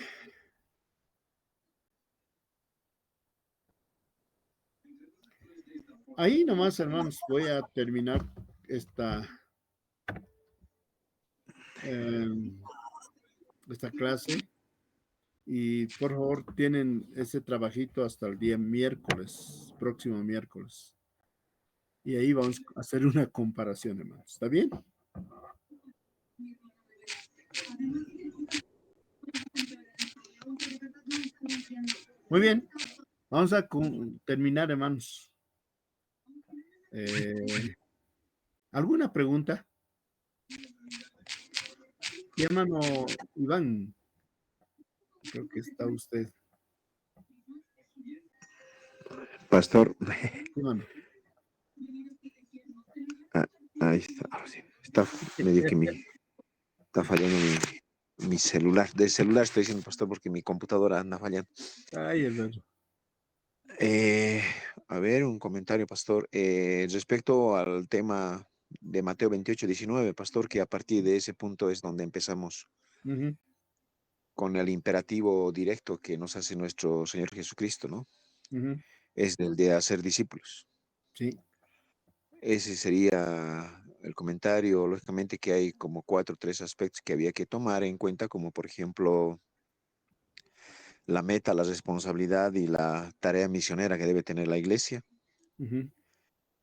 Ahí nomás, hermanos, voy a terminar esta clase. Y por favor, tienen ese trabajito hasta el día miércoles, próximo miércoles. Y ahí vamos a hacer una comparación, hermanos. ¿Está bien? Muy bien. Vamos a terminar, hermanos. ¿Alguna pregunta? Mi hermano Iván, creo que está usted. Pastor. Hermano. Ahí está. Medio que está fallando mi celular. De celular estoy diciendo, pastor, porque mi computadora anda fallando. Ay, hermano. A ver, un comentario, pastor. Respecto al tema de Mateo 28, 19, pastor, que a partir de ese punto es donde empezamos con el imperativo directo que nos hace nuestro Señor Jesucristo, ¿no? Es el de hacer discípulos. Sí. Ese sería el comentario. Lógicamente que hay como 4 o 3 aspectos que había que tomar en cuenta, como por ejemplo la meta, la responsabilidad y la tarea misionera que debe tener la iglesia,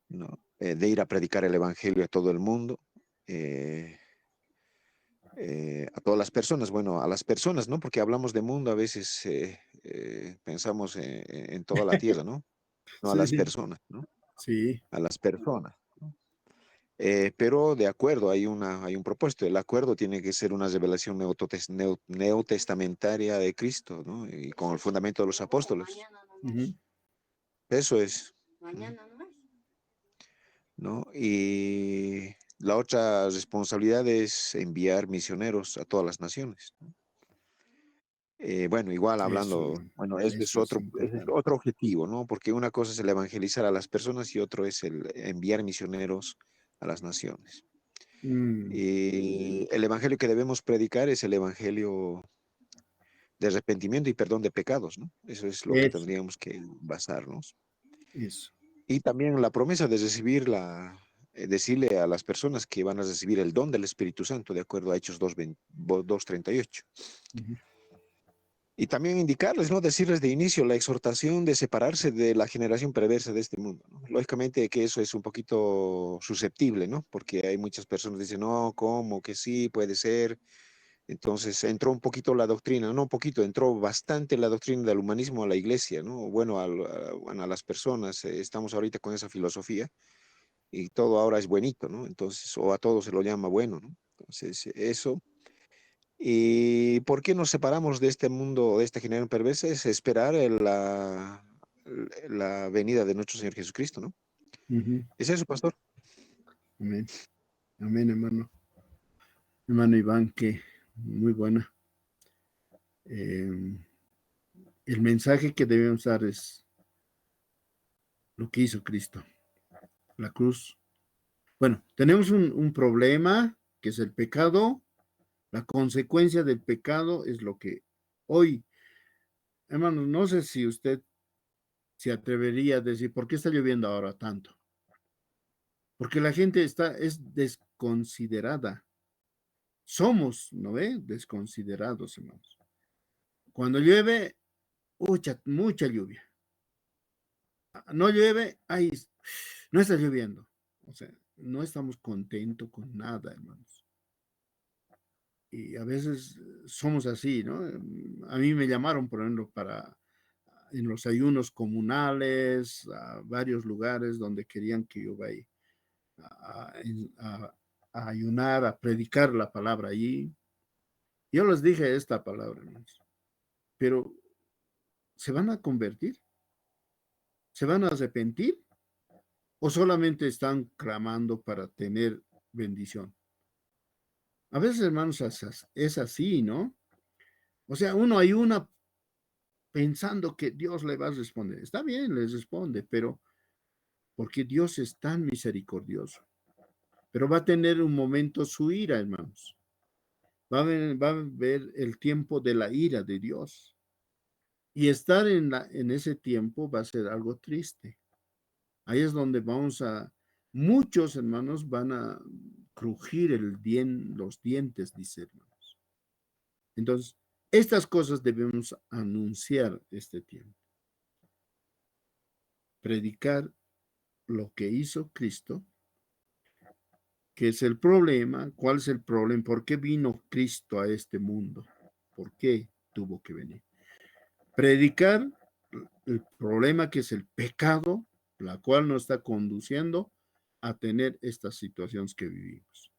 ¿no? De ir a predicar el evangelio a todo el mundo, a todas las personas, bueno, a las personas, ¿no? Porque hablamos de mundo, a veces pensamos en toda la tierra, ¿no? No a las Sí. personas, ¿no? Sí. A las personas, ¿no? Pero de acuerdo, hay un propósito. El acuerdo tiene que ser una revelación neotestamentaria de Cristo, ¿no? Y con el fundamento de los apóstoles. Eso es. ¿No? Y la otra responsabilidad es enviar misioneros a todas las naciones, ¿no? Bueno, igual hablando, bueno, ese es otro objetivo, ¿no? Porque una cosa es el evangelizar a las personas y otro es el enviar misioneros a las naciones. Y el evangelio que debemos predicar es el evangelio de arrepentimiento y perdón de pecados, ¿no? Eso es lo que tendríamos que basarnos. Eso. Y también la promesa de recibir decirle a las personas que van a recibir el don del Espíritu Santo, de acuerdo a Hechos 2:38. Y también indicarles, ¿no? Decirles de inicio la exhortación de separarse de la generación perversa de este mundo, ¿no? Lógicamente que eso es un poquito susceptible, ¿no? Porque hay muchas personas que dicen, no, ¿cómo? Que sí, puede ser. Entonces entró un poquito la doctrina, no un poquito, entró bastante la doctrina del humanismo a la iglesia, ¿no? Bueno, a las personas, estamos ahorita con esa filosofía y todo ahora es buenito, ¿no? Entonces, o a todo se lo llama bueno, ¿no? Entonces, eso. ¿Y por qué nos separamos de este mundo, de esta generación perversa? Es esperar la venida de nuestro Señor Jesucristo, ¿no? ¿Es eso, pastor? Amén. Amén, hermano. hermano Iván, que muy buena. El mensaje que debemos dar es lo que hizo Cristo, la cruz. Bueno, tenemos un problema que es el pecado. La consecuencia del pecado es lo que hoy, hermanos, no sé si usted se atrevería a decir, ¿por qué está lloviendo ahora tanto? Porque la gente es desconsiderada. Somos, ¿no ve? Desconsiderados, hermanos. Cuando llueve, mucha lluvia. No llueve, ay, no está lloviendo. O sea, no estamos contentos con nada, hermanos. Y a veces somos así, ¿no? A mí me llamaron, por ejemplo, en los ayunos comunales, a varios lugares donde querían que yo vaya a, a ayunar, a predicar la palabra allí. Yo les dije esta palabra, hermanos, pero ¿se van a convertir? ¿Se van a arrepentir? ¿O solamente están clamando para tener bendición? A veces, hermanos, es así, ¿no? O sea, uno ayuna pensando que Dios le va a responder. Está bien, les responde, pero porque Dios es tan misericordioso. Pero va a tener un momento su ira, hermanos. Va a ver el tiempo de la ira de Dios. Y estar en ese tiempo va a ser algo triste. Ahí es donde muchos hermanos van a crujir los dientes, dice hermanos. Entonces, estas cosas debemos anunciar este tiempo. Predicar lo que hizo Cristo, que es el problema. ¿Cuál es el problema? ¿Por qué vino Cristo a este mundo? ¿Por qué tuvo que venir? Predicar el problema que es el pecado, la cual nos está conduciendo a tener estas situaciones que vivimos.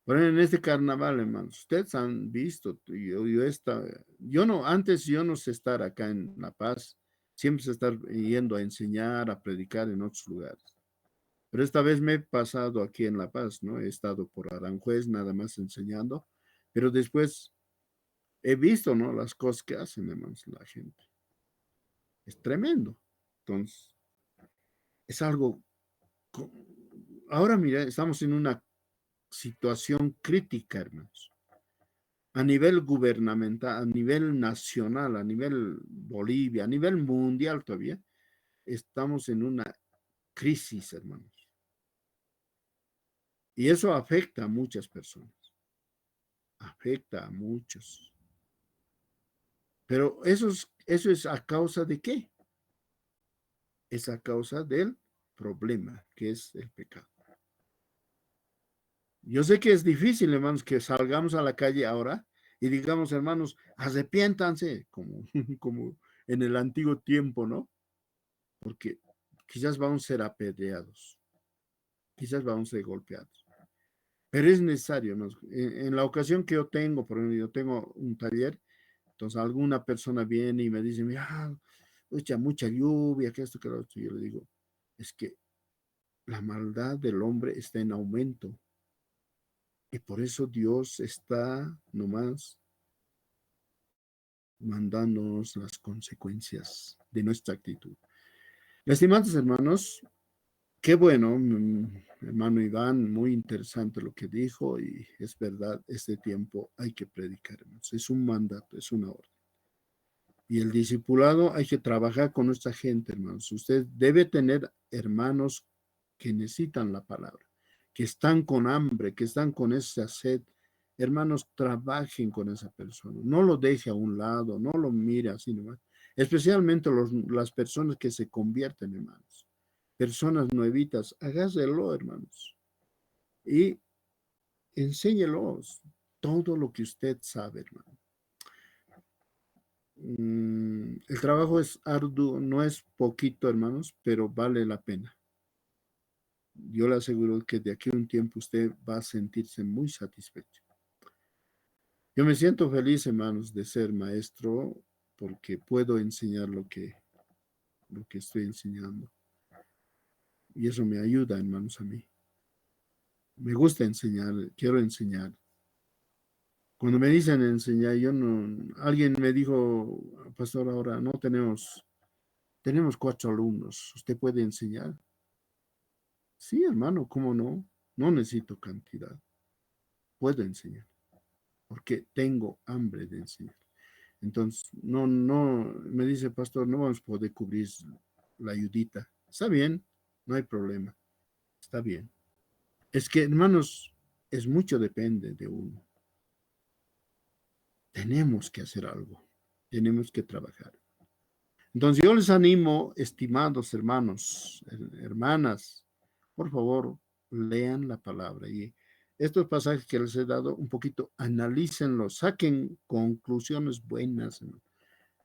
Bueno, en este carnaval, hermanos, ustedes han visto, antes yo no sé estar acá en La Paz, siempre sé estar yendo a enseñar, a predicar en otros lugares. Pero esta vez me he pasado aquí en La Paz, ¿no? He estado por Aranjuez nada más enseñando, pero después he visto, ¿no? Las cosas que hacen, hermanos, la gente. Es tremendo. Entonces, es algo, ahora mira, estamos en una situación crítica, hermanos. A nivel gubernamental, a nivel nacional, a nivel Bolivia, a nivel mundial todavía, estamos en una crisis, hermanos. Y eso afecta a muchas personas. Afecta a muchos. Pero eso es a causa de qué? Es a causa del problema, que es el pecado. Yo sé que es difícil, hermanos, que salgamos a la calle ahora y digamos, hermanos, arrepiéntanse, como en el antiguo tiempo, ¿no? Porque quizás vamos a ser apedreados, quizás vamos a ser golpeados. Pero es necesario, ¿no? En la ocasión que yo tengo, por ejemplo, yo tengo un taller, entonces alguna persona viene y me dice, mira, mucha lluvia, que esto, que lo otro. Yo le digo, es que la maldad del hombre está en aumento. Y por eso Dios está nomás mandándonos las consecuencias de nuestra actitud. Estimados hermanos, qué bueno, hermano Iván, muy interesante lo que dijo y es verdad, este tiempo hay que predicar, hermanos. Es un mandato, es una orden. Y el discipulado hay que trabajar con nuestra gente, hermanos. Usted debe tener hermanos que necesitan la palabra, que están con hambre, que están con esa sed. Hermanos, trabajen con esa persona. No lo deje a un lado, no lo mire así nomás. Especialmente las personas que se convierten, hermanos. Personas nuevitas, hágaselo, hermanos. Y enséñelos todo lo que usted sabe, hermano. El trabajo es arduo, no es poquito, hermanos, pero vale la pena. Yo le aseguro que de aquí a un tiempo usted va a sentirse muy satisfecho. Yo me siento feliz, hermanos, de ser maestro porque puedo enseñar lo que estoy enseñando. Y eso me ayuda, hermanos, a mí. Me gusta enseñar, quiero enseñar. Cuando me dicen enseñar, yo no, alguien me dijo, pastor, ahora no tenemos 4 alumnos, ¿usted puede enseñar? Sí, hermano, ¿cómo no? No necesito cantidad, puedo enseñar, porque tengo hambre de enseñar. Entonces, me dice, pastor, no vamos a poder cubrir la ayudita. Está bien, no hay problema, está bien. Es que, hermanos, es mucho depende de uno. Tenemos que hacer algo, tenemos que trabajar. Entonces yo les animo, estimados hermanos, hermanas, por favor, lean la palabra y estos pasajes que les he dado, un poquito analícenlos, saquen conclusiones buenas,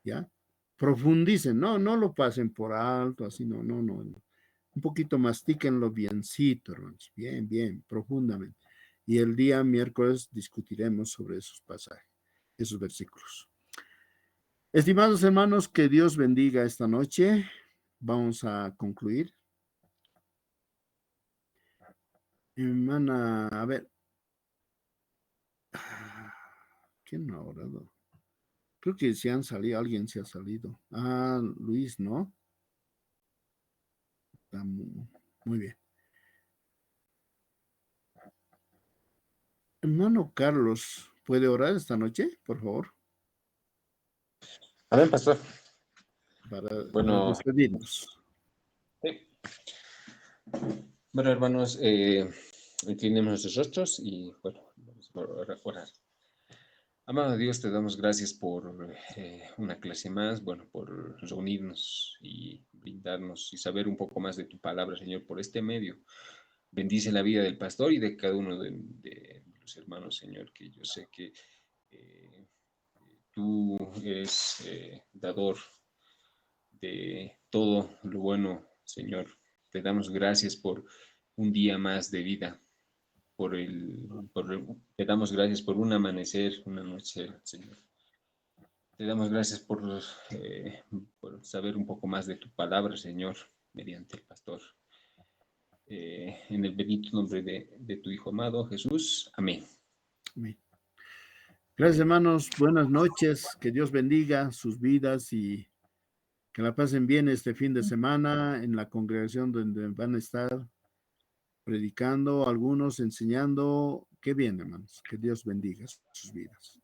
¿ya? Profundicen, no lo pasen por alto, así, no. Un poquito mastíquenlo biencito, hermanos, bien, profundamente. Y el día miércoles discutiremos sobre esos pasajes, esos versículos. Estimados hermanos, que Dios bendiga esta noche. Vamos a concluir. Hermana, a ver. ¿Quién no ha orado? Creo que se han salido, alguien se ha salido. Luis, ¿no? Está muy bien. Hermano Carlos, ¿puede orar esta noche, por favor? Amén, pastor. Para Bueno, despedirnos. sí. Bueno, hermanos, inclinemos nuestros rostros y bueno, vamos a orar. Amado Dios, te damos gracias por una clase más, bueno, por reunirnos y brindarnos y saber un poco más de tu palabra, Señor, por este medio. Bendice la vida del pastor y de cada uno de los hermanos, Señor, que yo sé que tú eres dador de todo lo bueno, Señor. Te damos gracias por un día más de vida, te damos gracias por un amanecer, una noche, Señor. Te damos gracias por saber un poco más de tu palabra, Señor, mediante el pastor. En el bendito nombre de tu Hijo amado, Jesús. Amén. Amén. Gracias, hermanos. Buenas noches. Que Dios bendiga sus vidas y que la pasen bien este fin de semana en la congregación donde van a estar predicando, algunos enseñando. Qué bien, hermanos. Que Dios bendiga sus vidas.